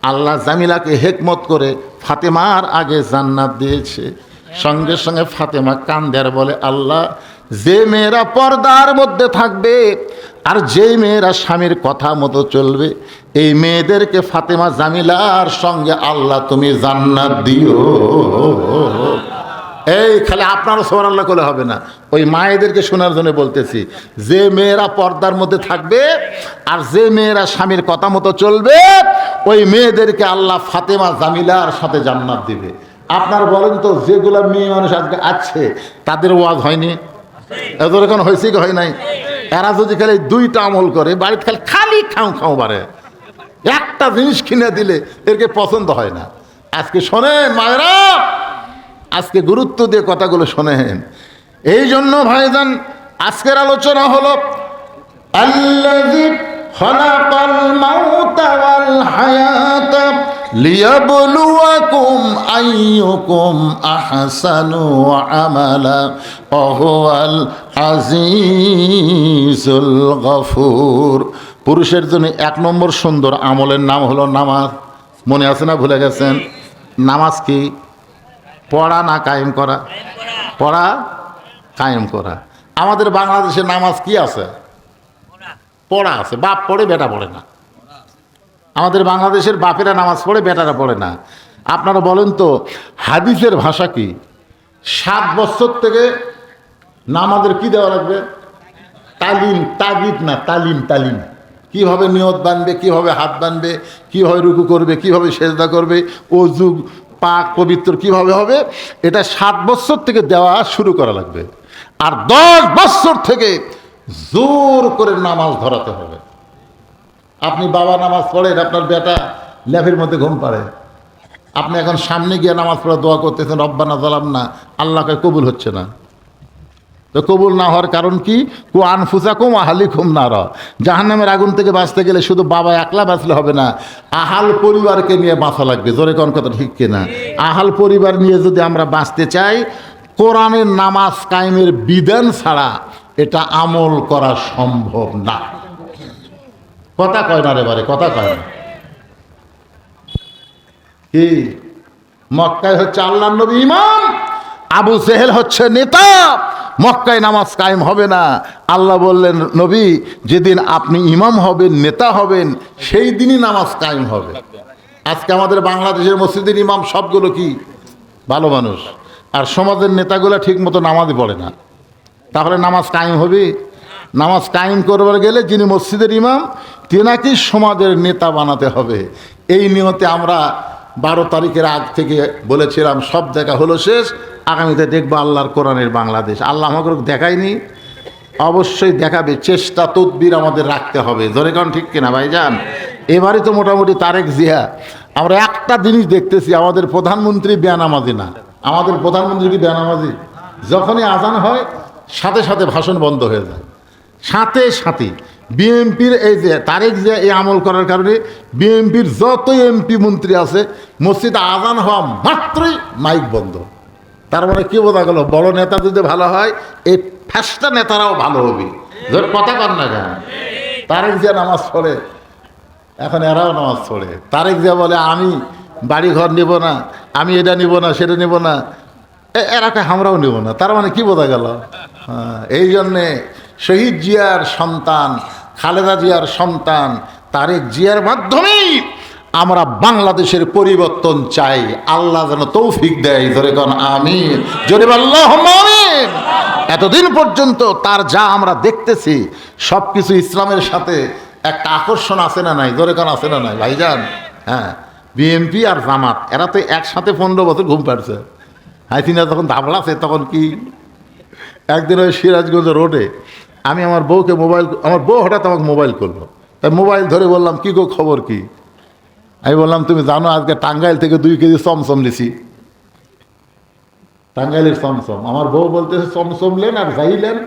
আল্লাহ জামিলাকে হিকমত করে ফাতেমার আগে জান্নাত দিয়েছে। সঙ্গে সঙ্গে ফাতেমা কান্দে আর বলে, আল্লাহ যে মেয়েরা পর্দার মধ্যে থাকবে আর যেই মেয়েরা স্বামীর কথা মতো চলবে, এই মেয়েদেরকে ফাতেমা জামিলার সঙ্গে আল্লাহ তুমি জান্নাত দিও। এই খালি আপনারও সুবহানাল্লাহ করলে হবে না, ওই মায়েদেরকে শোনার জন্য বলতেছি, যে মেয়েরা পর্দার মধ্যে থাকবে আর যে মেয়েরা স্বামীর কথা মতো চলবে, ওই মেয়েদেরকে আল্লাহ ফাতেমা জামিলার সাথে জান্নাত দিবে। আপনার বলেন তো, যেগুলো মেয়ে মানুষ আজকে আছে তাদের ওয়াজ হয়নি? এদের এখন হয়েছে কি হয় নাই? এরা যদি খালি দুইটা আমল করে, বাড়িতে খালি খাও বাড়ে, একটা জিনিস কিনে দিলে এরকে পছন্দ হয় না। আজকে শোনেন মায়েরা, আজকে গুরুত্ব দিয়ে কথাগুলো শোনেন। এই জন্য ভাইজান আজকের আলোচনা হলো আল্লাযী খালাকাল মাউতা ওয়াল হায়াতা লিয়াবলুয়াকুম আইয়ুকুম আহসানু আমালা ওয়া হুয়াল আজিজুল গফুর। পুরুষের জন্য 1 নম্বর সুন্দর আমলের নাম হলো নামাজ। মনে আছে না, ভুলে গেছেন? নামাজ কি? পড়া না কায়েম করা? পড়া কায়েম করা। আমাদের বাংলাদেশে নামাজ কি আছে? পড়া আছে। বাপ পড়ে, বেটা পড়ে না। আমাদের বাংলাদেশের বাপেরা নামাজ পড়ে, বেটারা পড়ে না। আপনারা বলেন তো, হাদিসের ভাষা কি? 7 বছর থেকে নামাজের কি দেওয়া লাগবে? তালিম, তাগিদ না, তালিম। তালিম কীভাবে নিয়ত বানবে, কীভাবে হাত বানবে, কীভাবে রুকু করবে, কীভাবে সেজদা করবে, ওযু পাক পবিত্র কীভাবে হবে, এটা 7 বছর থেকে দেওয়া শুরু করা লাগবে। আর 10 বছর থেকে জোর করে নামাজ ধরাতে হবে। আপনি বাবা নামাজ পড়েন, আপনার বেটা ল্যাফের মধ্যে ঘুম পাড়ে, আপনি এখন সামনে গিয়ে নামাজ পড়া দোয়া করতেছেন, রব্বানা যালামনা, আল্লাহকে কবুল হচ্ছে না। তো কবুল না হওয়ার কারণ কি? কু আনফুসাকুম আহলিকুম নারা। জাহান্নামের আগুন থেকে বাঁচতে গেলে শুধু বাবা একলা বাঁচলে হবে না, আহাল পরিবারকে নিয়ে বাঁচা লাগবে। জোরে কোন কথা ঠিক কিনা? আহাল পরিবার নিয়ে যদি আমরা বাঁচতে চাই, কোরআনের নামাজ কায়েমের বিধান ছাড়া এটা আমল করা সম্ভব না। কথা কয় না রে বারে, কথা কয় না। কি মক্কায় হচ্ছে আল্লাহর নবী ইমাম, আবু জেহেল হচ্ছে নেতা, মক্কায় নামাজ কায়েম হবে না। আল্লাহ বললেন নবী যেদিন আপনি ইমাম হবেন, নেতা হবেন, সেই দিনই নামাজ কায়েম হবে। আজকে আমাদের বাংলাদেশের মসজিদের ইমাম সবগুলো কি ভালো মানুষ, আর সমাজের নেতাগুলো ঠিক মতো নামাজই পড়ে না, তাহলে নামাজ কায়েম হবে? নামাজ কায়েম করবার গেলে যিনি মসজিদের ইমাম তেনাকেই সমাজের নেতা বানাতে হবে। এই নিয়তে আমরা 12 তারিখের আগ থেকে বলেছিলাম সব দেখা হলো শেষ, আগামীতে দেখবো আল্লাহর কোরআনের বাংলাদেশ। আল্লাহ আমাকে দেখায়নি, অবশ্যই দেখাবে। চেষ্টা তদবির আমাদের রাখতে হবে, ধরে কারণ ঠিক কিনা ভাইজান? এবারই তো মোটামুটি তারেক জিয়া। আমরা একটা জিনিস দেখতেছি, আমাদের প্রধানমন্ত্রী বেনামাজি না। আমাদের প্রধানমন্ত্রী কি বেনামাজি? যখনই আজান হয় সাথে সাথে ভাষণ বন্ধ হয়ে যায়, সাথে সাথে। বিএনপির এই যে তারেক জিয়া এই আমল করার কারণে বিএনপির যত এমপি মন্ত্রী আছে মসজিদে আজান হওয়া মাত্রই মাইক বন্ধ। তার মানে কি বোঝা গেল, বড় নেতা যদি ভালো হয় এই ফ্যাসটা নেতারাও ভালো হবে। কথা কর না কেন? তারেক জিয়া নামাজ পড়ে, এখন এরাও নামাজ পড়ে। তারেক জিয়া বলে আমি বাড়ি ঘর নিব না, আমি এটা নিব না, সেটা নিব না, এরাকে আমরাও নিব না। তার মানে কি বোঝা গেল? এই জন্যে শহীদ জিয়ার সন্তান, খালেদা জিয়ার সন্তান তারেক জিয়ার মাধ্যমেই আমরা বাংলাদেশের পরিবর্তন চাই। আল্লাহ যেন তৌফিক দেয়, ধরে কোন আমিন, জোরে আল্লাহুম্মা আমিন। এতদিন পর্যন্ত তার যা আমরা দেখতেছি সব কিছু ইসলামের সাথে একটা আকর্ষণ আছে না নাই, ধরে কোন আছে না নাই ভাইজান? হ্যাঁ, বিএনপি আর জামাত এরা তো একসাথে 15 বছর ঘুম পাড়ছে। হাসিনা যখন দাবলাছে তখন কি, একদিন ওই সিরাজগঞ্জ রোডে আমি আমার বউকে আমার বউ হঠাৎ আমাকে মোবাইল করলো, তাই মোবাইল ধরে বললাম কি গো খবর কি? আমি বললাম তুমি জানো আজকে টাঙ্গাইল থেকে 2 কেজি চমচম লিছি, টাঙ্গাইলের চমচম। আমার বউ বলতেছে চমচম লেন আর যাইলেন,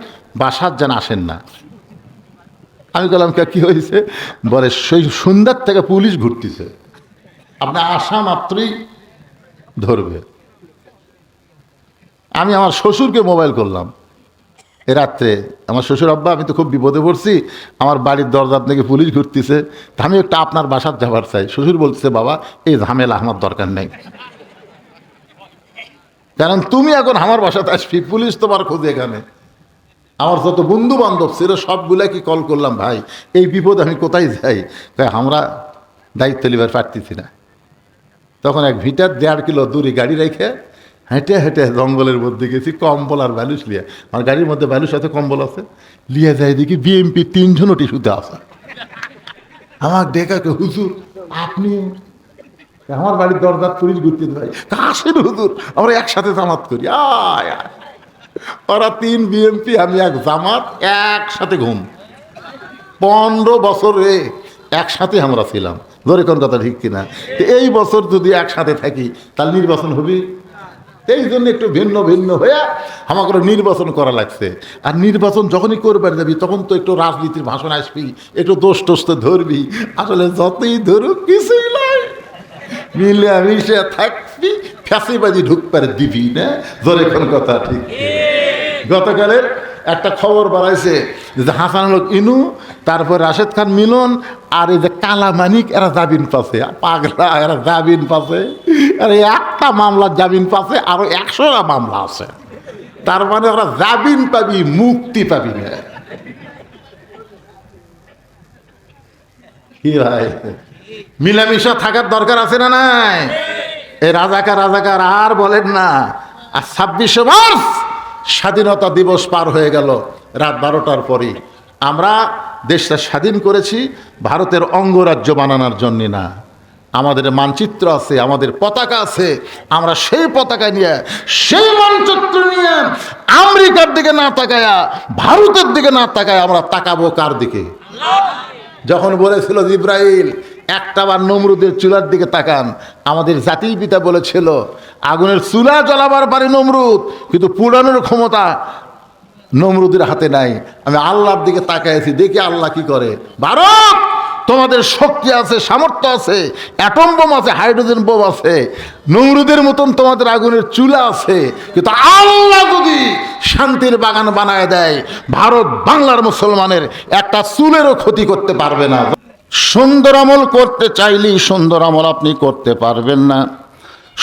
বাসার যেন আসেন না। আমি বললাম কি হয়েছে? বলে সেই সন্ধ্যার থেকে পুলিশ ঘুরতেছে, আপনি আসা মাত্রই ধরবে। আমি আমার শ্বশুরকে মোবাইল করলাম এ রাত্রে, আমার শ্বশুর আব্বা আমি তো খুব বিপদে পড়ছি, আমার বাড়ির দরজা থেকে পুলিশ ঘুরতেছে, আমি একটা আপনার বাসার যাবার চাই। শ্বশুর বলতেছে বাবা এই ঝামেলা আমার দরকার নেই, কারণ তুমি এখন আমার বাসাতে আসবি, পুলিশ তোমার খোঁজে এখানে। আমার যত বন্ধু বান্ধব ছিল সবগুলা কি কল করলাম, ভাই এই বিপদ আমি কোথায় যাই? আমরা দায়িত্ব লিবার পারতেছি না। তখন এক ভিটার 1.5 কিলো দূরে গাড়ি রেখে হেঁটে হেঁটে জঙ্গলের মধ্যে গেছি, কম্বল আর ব্যালুস লিয়ে। আমার গাড়ির মধ্যে ব্যালুস আছে, কম্বল আছে, লিয়ে যায় দেখি বিএমপি 3 জন টিস্যুতে আসা। আমার ডেকাকে হুজুর আপনি আমার বাড়ির দরজা পুলিশ ঘুরতে, ভাই আসেন হুজুর আমরা একসাথে জামাত করি। ওরা 3 বিএমপি আমি 1 জামাত, একসাথে ঘুম। 15 বছরে একসাথে আমরা ছিলাম, ধরে কোন কথা ঠিক কিনা? এই বছর যদি একসাথে থাকি তাহলে নির্বাচন হবে। এই জন্য একটু ভিন্ন ভিন্ন হয়ে আমাকে নির্বাচন করা লাগছে। আর নির্বাচন যখনই করবার যাবি তখন তো একটু রাজনীতির ভাষণ আসবি, একটু দোষ টোষ তো ধরবি। আসলে যতই ধরুক কিছুই নয়, মিলে মিশে থাকবি, ফ্যাসিবাজি ঢুকপারে দিবি না, ধরে কোন কথা ঠিক। গতকালের একটা খবর বাড়াইছে যে হাসানুল হক ইনু, তারপর রাশেদ খান মিলন আর এই যে কালা মানিক এরা জামিন পাচ্ছে। পাগলা, এরা জামিন পাচ্ছে, আর একটা মামলা জামিন পাচ্ছে, আরো 100টা মামলা আছে। তার মানে ওরা জামিন পাবি, মুক্তি পাবি না। কি ভাই, মিলামিশা থাকার দরকার আছে না নাই? এই রাজাকার রাজাকার আর বলেন না। আর 26শে মার্চ স্বাধীনতা দিবস পার হয়ে গেল রাত 12টার পরই। আমরা দেশটা স্বাধীন করেছি ভারতের অঙ্গরাজ্য বানানোর জন্য না। আমাদের মানচিত্র আছে, আমাদের পতাকা আছে, আমরা সেই পতাকা নিয়ে, সেই মানচিত্র নিয়ে আমেরিকার দিকে না তাকায়া, ভারতের দিকে না তাকায় আমরা তাকাবো কার দিকে? যখন বলেছিল জিব্রাইল একটাবার নমরুদের চুলার দিকে তাকান, আমাদের জাতির পিতা বলেছিল আগুনের চুলা জ্বলাবার পারে নমরুদ, কিন্তু পুরানোর ক্ষমতা নমরুদের হাতে নাই। আমি আল্লাহর দিকে তাকাইছি, দেখি আল্লাহ কি করে। ভারত তোমাদের শক্তি আছে, সামর্থ্য আছে, অ্যাটম বোম আছে, হাইড্রোজেন বোম আছে, নমরুদের মতন তোমাদের আগুনের চুলা আছে, কিন্তু আল্লাহ যদি শান্তির বাগান বানায় দেয় ভারত বাংলার মুসলমানের একটা চুলেরও ক্ষতি করতে পারবে না। সুন্দর আমল করতে চাইলেই সুন্দর আমল আপনি করতে পারবেন না।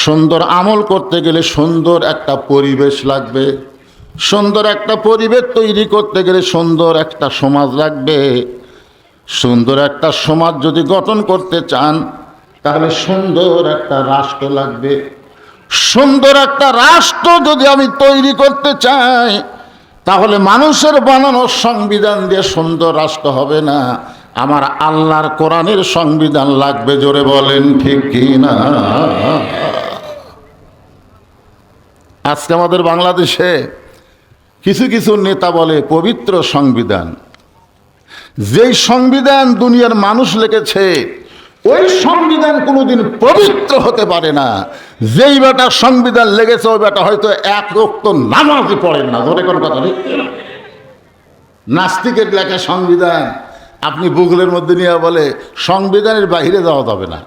সুন্দর আমল করতে গেলে সুন্দর একটা পরিবেশ লাগবে। সুন্দর একটা পরিবেশ তৈরি করতে গেলে সুন্দর একটা সমাজ লাগবে। সুন্দর একটা সমাজ যদি গঠন করতে চান তাহলে সুন্দর একটা রাষ্ট্র লাগবে। সুন্দর একটা রাষ্ট্র যদি আমি তৈরি করতে চাই তাহলে মানুষের বানানো সংবিধান দিয়ে সুন্দর রাষ্ট্র হবে না, আমার আল্লাহর কোরআনের সংবিধান লাগবে। জোরে বলেন ঠিক কি না? আজকে আমাদের বাংলাদেশে কিছু কিছু নেতা বলে পবিত্র সংবিধান। যেই সংবিধান দুনিয়ার মানুষ লিখেছে ওই সংবিধান কোনোদিন পবিত্র হতে পারে না। যেই বেটা সংবিধান লেগেছে ওই বেটা হয়তো এক ওয়াক্ত নামাজই পড়েন না। ধরে কোন কথা নেই, নাস্তিকের লেখা সংবিধান আপনি বুগলের মধ্যে নিয়ে বলে সংবিধানের বাইরে যাওয়া যাবে না,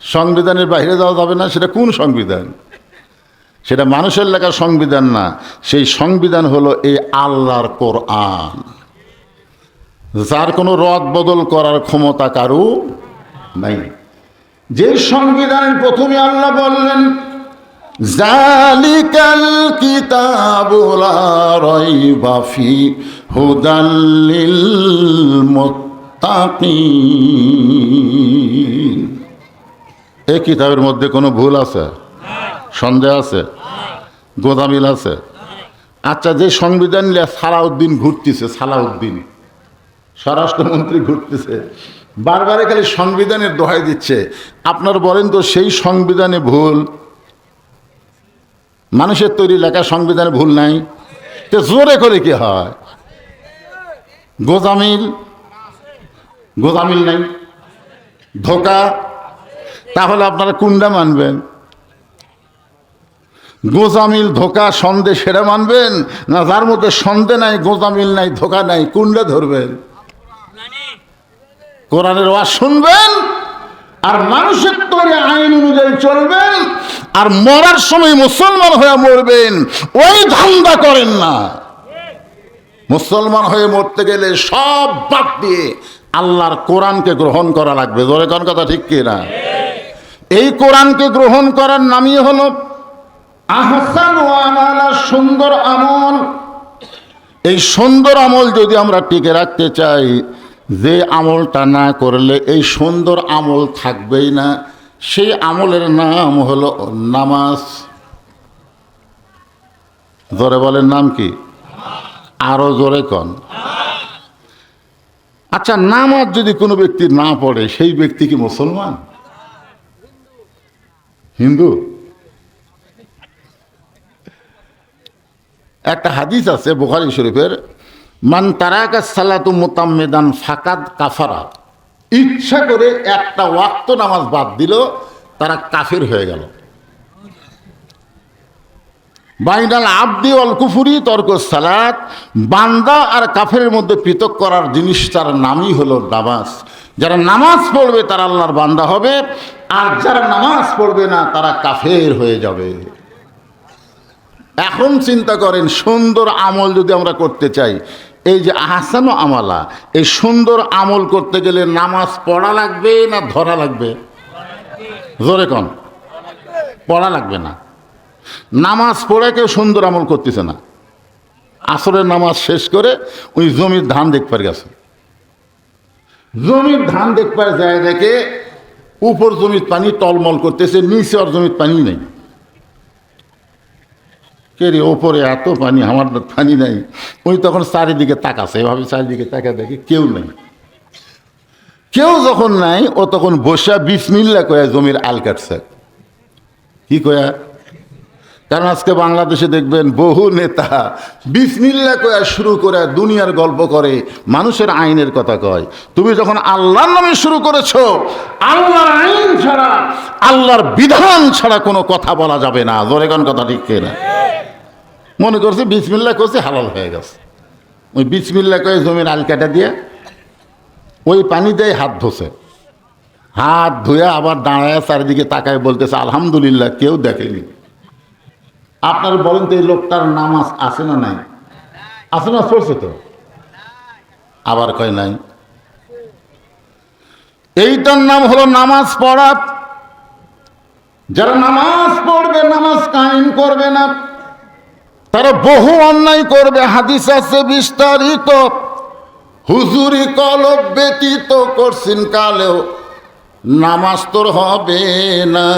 সংবিধানের বাইরে যাওয়া যাবে না। সেটা কোন সংবিধান? সেটা মানুষের লেখা সংবিধান না, সেই সংবিধান হলো এই আল্লাহর কোরআন, যার কোনো রদ বদল করার ক্ষমতা কারো নাই। যে সংবিধানের প্রথমে আল্লাহ বললেন জালিকাল কিতাবু লা রাইবা ফি হুদাল লিল মুত্তাকিন। এই কিতাবের মধ্যে কোনো ভুল আছে? সন্দেহ আছে? গোদামিল আছে? আচ্ছা, যে সংবিধান নিয়ে সালাউদ্দিন ঘুরতেছে, সালাউদ্দিন স্বরাষ্ট্রমন্ত্রী ঘুরতেছে, বারবারে খালি সংবিধানের দোহাই দিচ্ছে, আপনার বলেন তো সেই সংবিধানে ভুল? মানুষের তৈরি লেখা সংবিধানে ভুল নাই, তো জোরে করে কি হয়? গোজামিল, গোজামিল নাই, ধোকা। তাহলে আপনারা কোনটা মানবেন? গোজামিল, ধোকা, সন্দেহ সেটা মানবেন না যার মধ্যে সন্দেহ নাই, গোজামিল নাই, ধোকা নাই? কোনটা ধরবেন? কোরআনের ওয়াজ শুনবেন আর মানুষের তৈরি আইন অনুযায়ী চলবেন, আর মরার সময় মুসলমান হয়ে মরবেন, ওই ধান্দা করেন না। মুসলমান হয়ে মরতে গেলে সব বাদ দিয়ে আল্লাহর কোরআনকে গ্রহণ করা লাগবে। ধরে কোন কথা ঠিক কি না? এই কোরআনকে গ্রহণ করার নামই হলো আহসান আমালা, সুন্দর আমল। এই সুন্দর আমল যদি আমরা টিকে রাখতে চাই, যে আমলটা না করলে এই সুন্দর আমল থাকবেই না, সেই আমলের নাম হলো নামাজ। জোরে বলেন, নাম কি? আরো জোরে কন। আচ্ছা, নামাজ যদি কোনো ব্যক্তি না পড়ে সেই ব্যক্তি কি মুসলমান? হিন্দু? একটা হাদিস আছে বুখারী শরীফের, মান তারাকা সালাতু মুতাম্মিদান ফাকাদ কাফারা। ইচ্ছা করে একটা ওয়াক্ত নামাজ বাদ দিল, তারা কাফির হয়ে গেল। বাইনাল আবদি ওয়াল কুফরি তরকুস সালাত। বান্দা আর কাফেরের মধ্যে পৃথক করার জিনিস তার নামই হলো নামাজ। যারা নামাজ পড়বে তারা আল্লাহর বান্দা হবে, আর যারা নামাজ পড়বে না তারা কাফের হয়ে যাবে। এখন চিন্তা করেন, সুন্দর আমল যদি আমরা করতে চাই, এই যে আহসান আমালা, এই সুন্দর আমল করতে গেলে নামাজ পড়া লাগবে না ধরা লাগবে? জোরে কন। পড়া লাগবে না। নামাজ পড়ে কেউ সুন্দর আমল করতেছে না। আসরের নামাজ শেষ করে ওই জমির ধান দেখবার গেছে, জমির ধান দেখবার যায় দেখে উপর জমির পানি টলমল করতেছে, নিচে আর জমির পানি নেই। কে রে, ওপরে এত পানি, আমার পানি নাই। ওই তখন চারিদিকে তাকাছে, এভাবে চারিদিকে তাকা দেখে কেউ নেই। কেউ যখন নাই, ও তখন বসা বিসমিল্লাহ কয়া জমির আল কাটছে। কি কয়া? কারণ আজকে বাংলাদেশে দেখবেন বহু নেতা বিসমিল্লাহ কয়া শুরু করে দুনিয়ার গল্প করে, মানুষের আইনের কথা কয়। তুমি যখন আল্লাহর নামে শুরু করেছো, আল্লাহর আইন ছাড়া, আল্লাহর বিধান ছাড়া কোনো কথা বলা যাবে না। জোরে কোন কথা ঠিক না? মনে করছে বিসমিল্লাহ করছে, হালাল হয়ে গেছে। ওই বিসমিল্লাহ কয়ে জমির আল কাটা দিয়ে ওই পানি দিয়ে হাত ধোছে, হাত ধুয়ে আবার দাঁড়ায় চারিদিকে তাকায় বলতেছে আলহামদুলিল্লাহ, কেউ দেখেনি। আপনার বলেন তো এই লোকটার নামাজ আছে না নাই? আছে না? পড়ছে তো, আবার কয় নাই। এইটার নাম হলো নামাজ পড়া। যারা নামাজ পড়বে, নামাজ কায়েম করবে না, তারা বহু অন্যায় করবে। হাদিস আছে বিস্তারিত, হুজুরি কলব ব্যতীত করছেন কালেও নামাজ তোর হবে না।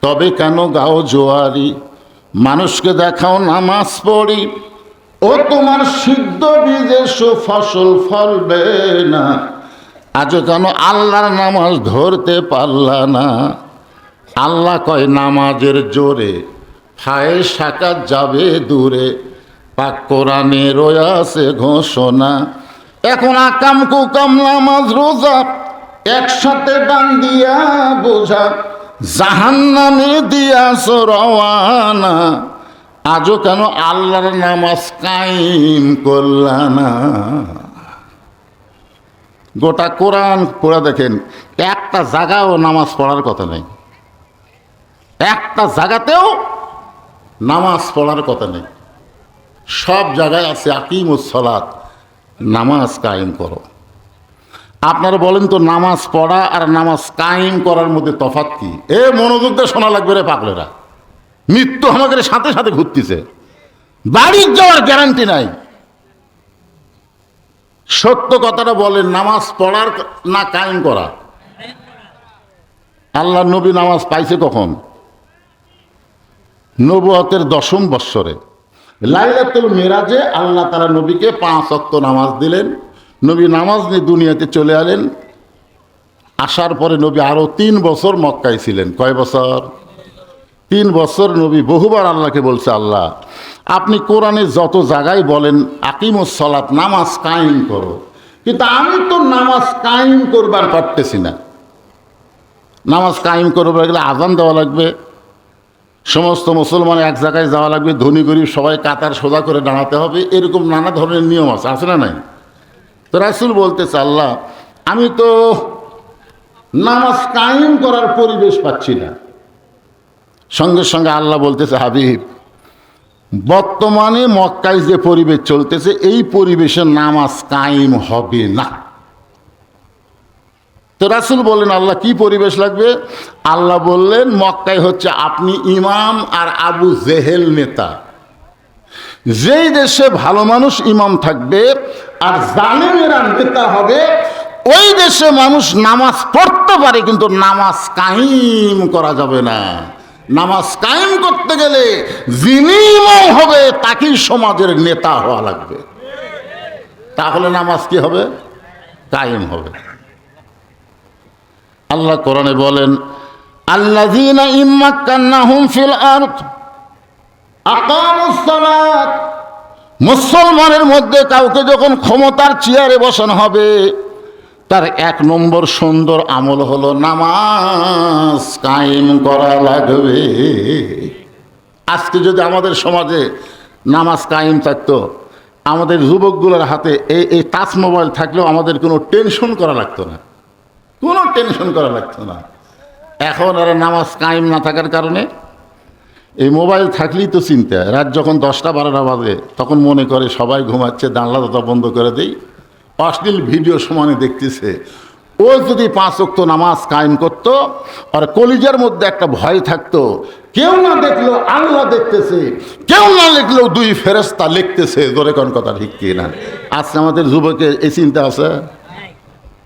তবে কেন গাও জোয়ারি, মানুষকে দেখাও নামাজ পড়ি, ও তোমার সিদ্ধ বীজে ফসল ফলবে না। আজও কেন আল্লাহর নামাজ ধরতে পারলা না? আল্লাহ কয় নামাজের জোরে ফায়ে সাকাত যাবে দূরে, পাক কোরআনে রয়েছে ঘোষণা। এখন আকাম কুকাম নামাজ রোজা একসাথে বান্দিয়া বোঝা, জাহান্নামে দিয়াছ রওয়ানা। আজও কেন আল্লাহর নামাজ কায়েম করলা না? গোটা কোরআন পড়ে দেখেন, একটা জায়গাও নামাজ পড়ার কথা নেই, একটা জায়গাতেও নামাজ পড়ার কথা নেই। সব জায়গায় আছে আকিমুস সালাত, নামাজ কায়েম করো। আপনারা বলেন তো, নামাজ পড়া আর নামাজ কায়েম করার মধ্যে তফাৎ কি? মনোযোগ দিয়ে শোনা লাগবে রে পাগলেরা। মৃত্যু আমাদের সাথে সাথে ঘুরতেছে, বাড়ি যাওয়ার গ্যারান্টি নাই। সত্য কথাটা বলেন, নামাজ পড়ার না কায়েম করা? আল্লাহ নবী নামাজ পাইছে কখন? নবুয়তের 10ম বৎসরে লাইলাতুল মিরাজে আল্লাহ তাআলা নবীকে 5 ওয়াক্ত নামাজ দিলেন। নবী নামাজ নিয়ে দুনিয়াতে চলে এলেন। আসার পরে নবী আরো 3 বছর মক্কায় ছিলেন। কয় বছর? 3 বছর নবী বহুবার আল্লাহকে বলছে, আল্লাহ আপনি কোরআনে যত জায়গায় বলেন আকিমুস সালাত, নামাজ কায়েম করো, কিন্তু আমি তো নামাজ কায়েম করবার পারতেছি না। নামাজ কায়েম করবার গেলে আজান দেওয়া লাগবে, সমস্ত মুসলমান এক জায়গায় যাওয়া লাগবে, ধনী গরিব সবাই কাতার সোজা করে দাঁড়াতে হবে, এরকম নানা ধরনের নিয়ম আছে না নাই? তো রাসূল বলতেছে, আল্লাহ আমি তো নামাজ কায়েম করার পরিবেশ পাচ্ছি না। সঙ্গে সঙ্গে আল্লাহ বলতেছে, হাবিব বর্তমানে মক্কায় যে পরিবেশ চলতেছে, এই পরিবেশে নামাজ কায়েম হবে না। তো রাসূল বললেন, আল্লাহ কি পরিবেশ লাগবে? আল্লাহ বললেন, মক্কায় হচ্ছে আপনি ইমাম আর আবু জেহেল নেতা। যেই দেশে ভালো মানুষ ইমাম থাকবে আর জালেমেরা নেতা হবে, ওই দেশে মানুষ নামাজ পড়তে পারে কিন্তু নামাজ কায়েম করা যাবে না। নামাজ কায়েম করতে গেলে যিনি ইমাম হবে তাকেই সমাজের নেতা হওয়া লাগবে, তাহলে নামাজ কি হবে? কায়েম হবে। আল্লাহ কোরআনে বলেন, আল্লাযীনা ইম্মাক্কান্নাহুম ফিল আরদ আকামুস সালাত। মুসলমানের মধ্যে কাউকে যখন ক্ষমতার চেয়ারে বসানো হবে, তার 1 নম্বর সুন্দর আমল হলো নামাজ কায়েম করা লাগবে। আজকে যদি আমাদের সমাজে নামাজ কায়েম থাকতো, আমাদের যুবকগুলোর হাতে এই টাচ মোবাইল থাকলেও আমাদের কোনো টেনশন করা লাগতো না, কোনো টেনশন করা লাগতো না। এখন আর নামাজ কায়েম না থাকার কারণে এই মোবাইল থাকলেই তো চিন্তা। রাত যখন 10টা-12টা বাজে তখন মনে করে সবাই ঘুমাচ্ছে, জানলা দরজা বন্ধ করে দেই, অশ্লীল ভিডিও সমানে দেখতেছে। ও যদি 5 ওয়াক্ত নামাজ কায়েম করতো আর কলিজার মধ্যে একটা ভয় থাকতো, কেউ না দেখলেও আল্লাহ দেখতেছে, কেউ না লিখলেও 2 ফেরেশতা লিখতেছে। জোরে কোন কথা ঠিক কি না? আজকে আমাদের যুবকের এই চিন্তা আছে,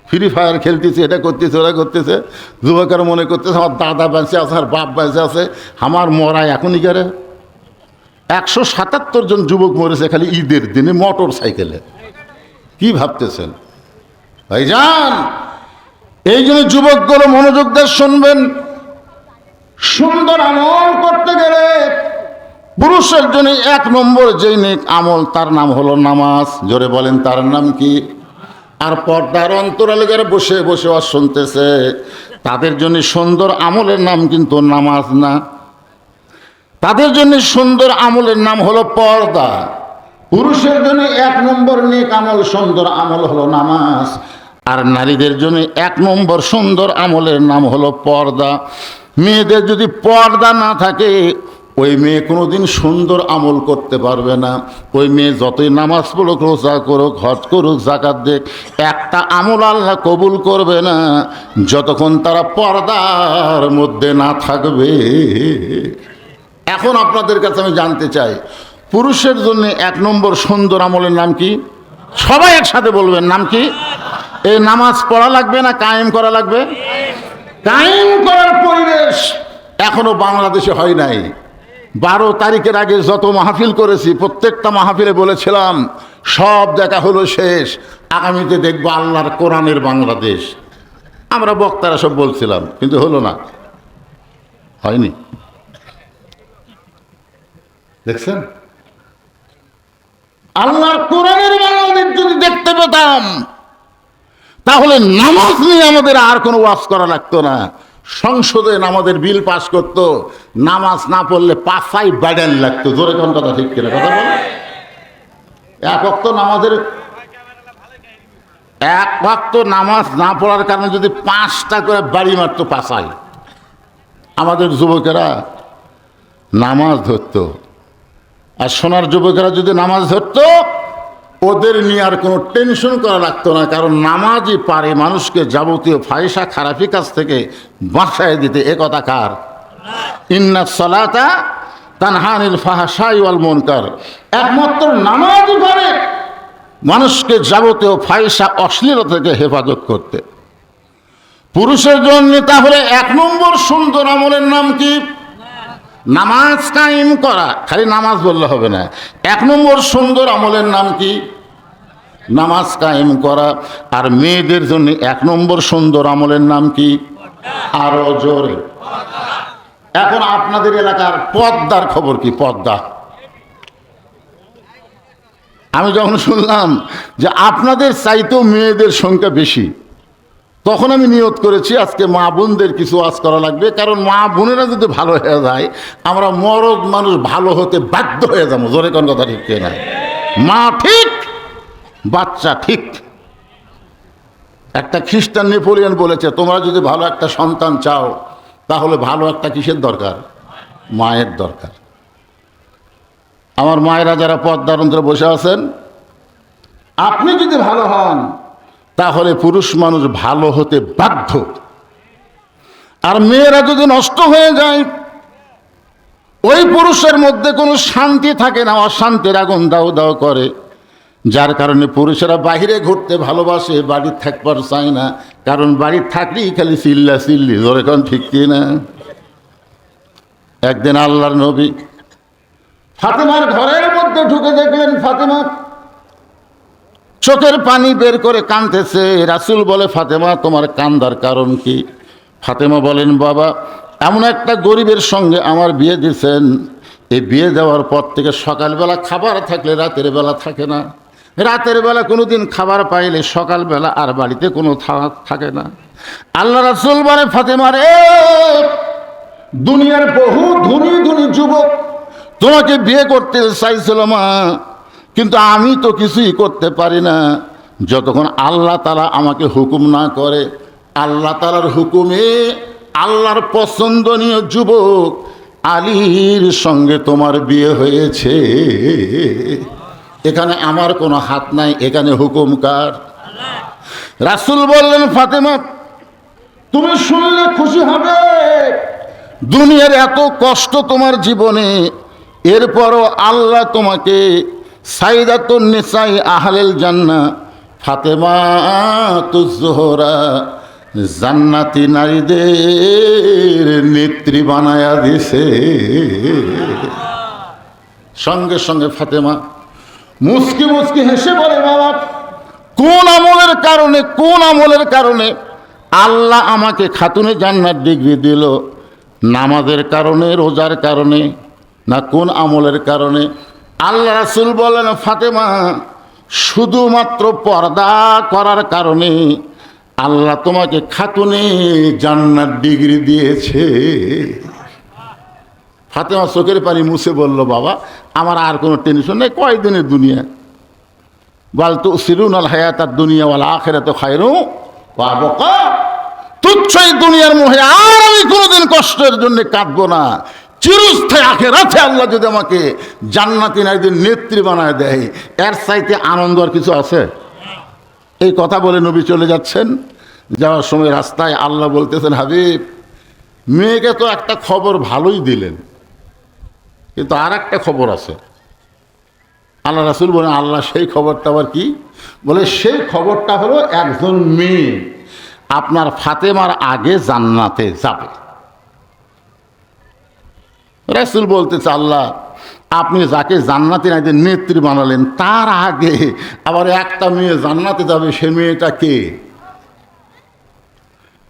ফ্রি ফায়ার খেলতেছে, এটা করতেছে, ওরা করতেছে। যুবকেরা মনে করতেছে আমার দাদা বেঁচে আছে আর বাপ বেঁচে আছে, আমার মরা এখনই করে। 177 জন যুবক মরেছে খালি ঈদের দিনে মোটর সাইকেলে। কি ভাবতেছেন ভাইজান? এই জন্য যুবকগুলো মনোযোগ দিয়ে শুনবেন। সুন্দর আমল করতে গেলে পুরুষের জন্য 1 নম্বর যেই নেক আমল, তার নাম হলো নামাজ। জোরে বলেন, তার নাম কি? আর পর্দার অন্তরালে যারা বসে বসে শুনতেছে, তাদের জন্য সুন্দর আমলের নাম কিন্তু নামাজ না, তাদের জন্য সুন্দর আমলের নাম হলো পর্দা। পুরুষের জন্য 1 নম্বর নেক আমল, সুন্দর আমল হলো নামাজ। আর নারীদের জন্য 1 নম্বর সুন্দর আমলের নাম হলো পর্দা। মেয়েদের যদি পর্দা না থাকে, ওই মেয়ে কোনোদিন সুন্দর আমল করতে পারবে না। ওই মেয়ে যতই নামাজ পড়ুক, রোজা করুক, হজ করুক, যাকাত দেখ, একটা আমল আল্লাহ কবুল করবে না যতক্ষণ তারা পর্দার মধ্যে না থাকবে। এখন আপনাদের কাছে আমি জানতে চাই, পুরুষের জন্য 1 নম্বর সুন্দর আমলের নাম কি? সবাই একসাথে বলবেন, নাম কি? এই নামাজ পড়া লাগবে না কায়েম করা লাগবে? কায়েম করার পরিবেশ এখনো বাংলাদেশে হয় নাই। 12 তারিখের আগে যত মাহফিল করেছি প্রত্যেকটা মাহফিলে বলেছিলাম সব দেখা হলো শেষ, আগামীতে দেখবো আল্লাহর কোরআনের বাংলাদেশ। আমরা বক্তারা সব বলছিলাম, কিন্তু হলো না, হয়নি। দেখছেন, আল্লাহর কোরআনের বাংলাদেশ যদি দেখতে পেতাম তাহলে নামাজ নিয়ে আমাদের আর কোনো ওয়াজ করা লাগতো না। সংসদে আমাদের বিল পাস করত, নামাজ না পড়লে পাছাই ব্যাডেল লাগতো। জোরে কোন কথা, ঠিক কিনা কথা বলে? এক ওয়াক্ত নামাজ না পড়ার কারণে যদি 5টা করে বাড়ি মারতো পাছাই, আমাদের যুবকেরা নামাজ ধরতো। আর সোনার যুবকেরা যদি নামাজ ধরতো, ওদের নিয়ে আর কোনো টেনশন করা লাগতো না, কারণ নামাজই পারে মানুষকে যাবতীয় ফাহিশা খারাপি কাজ থেকে বাঁচায় দিতে। এ কথা কার? ইন্নাস সালাতা তানহা আনিল ফাহশাই ওয়াল মুনকার। একমাত্র নামাজই পারে মানুষকে যাবতীয় ফাহিশা অশ্লীলতা থেকে হেফাজত করতে। পুরুষের জন্য তাহলে 1 নম্বর সুন্দর আমলের নাম কি? নামাজ কায়েম করা। খালি নামাজ বললে হবে না, 1 নম্বর সুন্দর আমলের নাম কি? নামাজ কায়েম করা। আর মেয়েদের জন্য 1 নম্বর সুন্দর আমলের নাম কি? আরো জোরে। এখন আপনাদের এলাকার পর্দার খবর কি? পর্দা। আমি যখন শুনলাম যে আপনাদের চাইতেও মেয়েদের সংখ্যা বেশি, তখন আমি নিয়ত করেছি আজকে মা বোনদের কিছু ওয়াজ করা লাগবে, কারণ মা বোনেরা যদি ভালো হয়ে যায় আমরা মরদ মানুষ ভালো হতে বাধ্য হয়ে যাবো। জোরে কোন কথা, ঠিক কিনা? মা ঠিক, বাচ্চা ঠিক। একটা খ্রিস্টান নেপোলিয়ন বলেছে, তোমরা যদি ভালো একটা সন্তান চাও তাহলে ভালো একটা কিসের দরকার? মায়ের দরকার। আমার মায়েরা যারা পর্দার অন্তরে বসে আছেন, আপনি যদি ভালো হন তাহলে পুরুষ মানুষ ভালো হতে বাধ্য। আর মেয়েরা যদি নষ্ট হয়ে যায়, ওই পুরুষের মধ্যে কোনো শান্তি থাকে না, অশান্তির আগুন দাও দাও করে, যার কারণে পুরুষেরা বাহিরে ঘুরতে ভালোবাসে, বাড়ির থাকবার চায় না, কারণ বাড়ির থাকলেই খালি চিল্লা চিল্লি। ধরে কোন ঠিক কি না? একদিন আল্লাহর নবী ফাতেমার ঘরের মধ্যে ঢুকে দেখলেন ফাতেমা চোখের পানি বের করে কাঁদতেছে। রাসূল বলে, ফাতেমা তোমার কান্দার কারণ কি? ফাতেমা বলেন, বাবা এমন একটা গরিবের সঙ্গে আমার বিয়ে দিয়েছেন, এই বিয়ে দেওয়ার পর থেকে সকালবেলা খাবার থাকলে রাতের বেলা থাকে না, রাতের বেলা কোনো দিন খাবার পাইলে সকালবেলা আর বাড়িতে কোনো থাকে না। আল্লাহ রাসূল বলে, ফাতেমা রে, দুনিয়ার বহু ধনী ধনী যুবক তোমাকে বিয়ে করতে চাইছিল মা, কিন্তু আমি তো কিছুই করতে পারি না যতক্ষণ আল্লাহ তাআলা আমাকে হুকুম না করে। আল্লাহ তাআলার হুকুমে আল্লাহর পছন্দনীয় যুবক আলীর সঙ্গে তোমার বিয়ে হয়েছে। এখানে আমার কোনো হাত নাই, এখানে হুকুম কার? রাসূল বললেন, ফাতেমা তুমি শুনলে খুশি হবে, দুনিয়ার এত কষ্ট তোমার জীবনে, এরপরও আল্লাহ তোমাকে সাইদাতুন নিসাই আহলেল জান্নাহ ফাতেমাতুজ জোহরা জান্নাতি নারীদের নেত্রী বানায়া দিছে। সঙ্গে সঙ্গে ফাতেমা মুস্কি মুস্কি হেসে বলে, বাবা কোন আমলের কারণে আল্লাহ আমাকে খাতুনে জান্নাত ডিগ্রি দিল? নামাজের কারণে, রোজার কারণে, না কোন আমলের কারণে? আল্লাহ রাসূল বলেন, ফাতেমা শুধুমাত্র পর্দা করার কারণে আল্লাহ তোমাকে খাতুনে জান্নাত ডিগ্রি দিয়েছে। ফাতেমা চোখের পানি মুছে বলল, বাবা আমার আর কোনো টেনশন নেই, কয়দিনের দুনিয়া, বাল তুসিরুনাল হায়াতাদ দুনিয়া ওয়াল আখিরাতু খায়রুন ওয়া আবকা। তুচ্ছ এই দুনিয়ার মোহে আর আমি কোনোদিন কষ্টের জন্য কাঁদবো না। চিরস্থায়ী আখিরাতে আল্লাহ যদি আমাকে জান্নাতি নারীদের নেত্রী বানায় দেয়, এর চাইতে আনন্দ আর কিছু আছে? এই কথা বলে নবী চলে যাচ্ছেন। যাওয়ার সময় রাস্তায় আল্লাহ বলতেছেন, হাবিব, মেয়েকে তো একটা খবর ভালোই দিলেন, কিন্তু আর একটা খবর আছে। আল্লাহ রাসূল বলেন, আল্লাহ সেই খবরটা আবার কি? বলে, সেই খবরটা হলো একজন মেয়ে আপনার ফাতেমার আগে জান্নাতে যাবে। রাসূল বলতেছে, আল্লাহ, আপনি যাকে জান্নাতি নারীদের নেত্রী বানালেন, তার আগে আবার একটা মেয়ে জান্নাতে যাবে, সে মেয়েটা কে?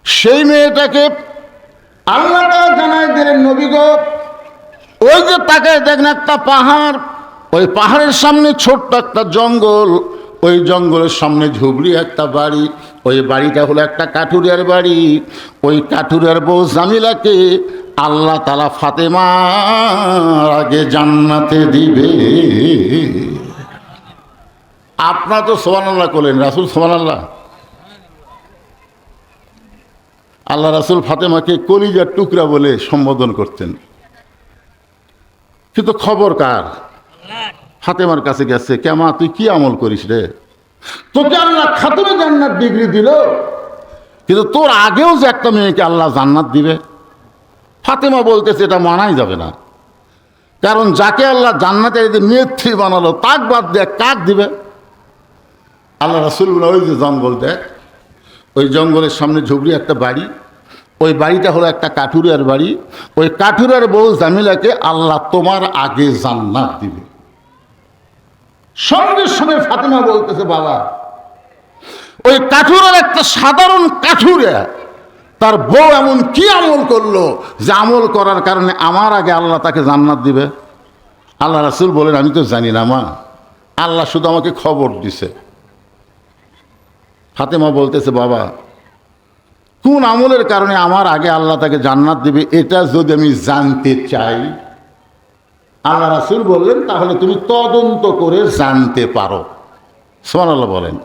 সেই মেয়েটাকে আল্লাহ তাআলা জানাই দিলেন, নবী গো, ওই যে তাকায় দেখেন একটা পাহাড়, ওই পাহাড়ের সামনে ছোট্ট একটা জঙ্গল, ওই জঙ্গলের সামনে ঝুবড়ি একটা বাড়ি, ওই বাড়িটা হলো একটা কাঠুরিয়ার বাড়ি। ওই কাঠুরিয়ার বউ জামিলাকে আল্লাহ তাআলা ফাতেমার আগে জান্নাতে দিবে। আপনারা তো সুবহানাল্লাহ করলেন, রাসূল সুবহানাল্লাহ। আল্লাহ রাসূল ফাতেমাকে কলিজার টুকরা বলে সম্বোধন করতেন, কিন্তু খবর কার? ফাতেমার কাছে গেছে, কেমা তুই কি আমল করিস রে? তোকে আল্লাহ খাতুনে জান্নাত ডিগ্রি দিল, কিন্তু তোর আগেও যে একটা মেয়েকে আল্লাহ জান্নাত দিবে। ফাতেমা বলতেছে, এটা মানাই যাবে না, কারণ যাকে আল্লাহ জান্নাতে নেত্রী বানালো তাক বাদ দেয় কাক দিবে? আল্লাহ রাসূল বলে, ওই যে জঙ্গল দেখ, ওই জঙ্গলের সামনে ঝুবড়ি একটা বাড়ি, ওই বাড়িটা হলো একটা কাঠুরিয়ার বাড়ি। ওই কাঠুরিয়ার বউ জামিলাকে আল্লাহ তোমার আগে জান্নাত দিবে। সঙ্গে সঙ্গে ফাতেমা বলতেছে, বাবা, ওই কাঠুরিয়ার একটা সাধারণ কাঠুরিয়া, তার বউ এমন কি আমল করলো যে আমল করার কারণে আমার আগে আল্লাহ তাকে জান্নাত দিবে? আল্লাহ রাসূল বলেন, আমি তো জানি না মা, আল্লাহ শুধু আমাকে খবর দিছে। ফাতেমা বলতেছে, বাবা, কোন আমলের কারণে আমার আগে আল্লাহ তাকে জান্নাত দিবে এটা যদি আমি জানতে চাই, আল্লাহ রাসূল বললেন, তাহলে তুমি তদন্ত করে জানতে পারো। সুবহানাল্লাহ বলেন।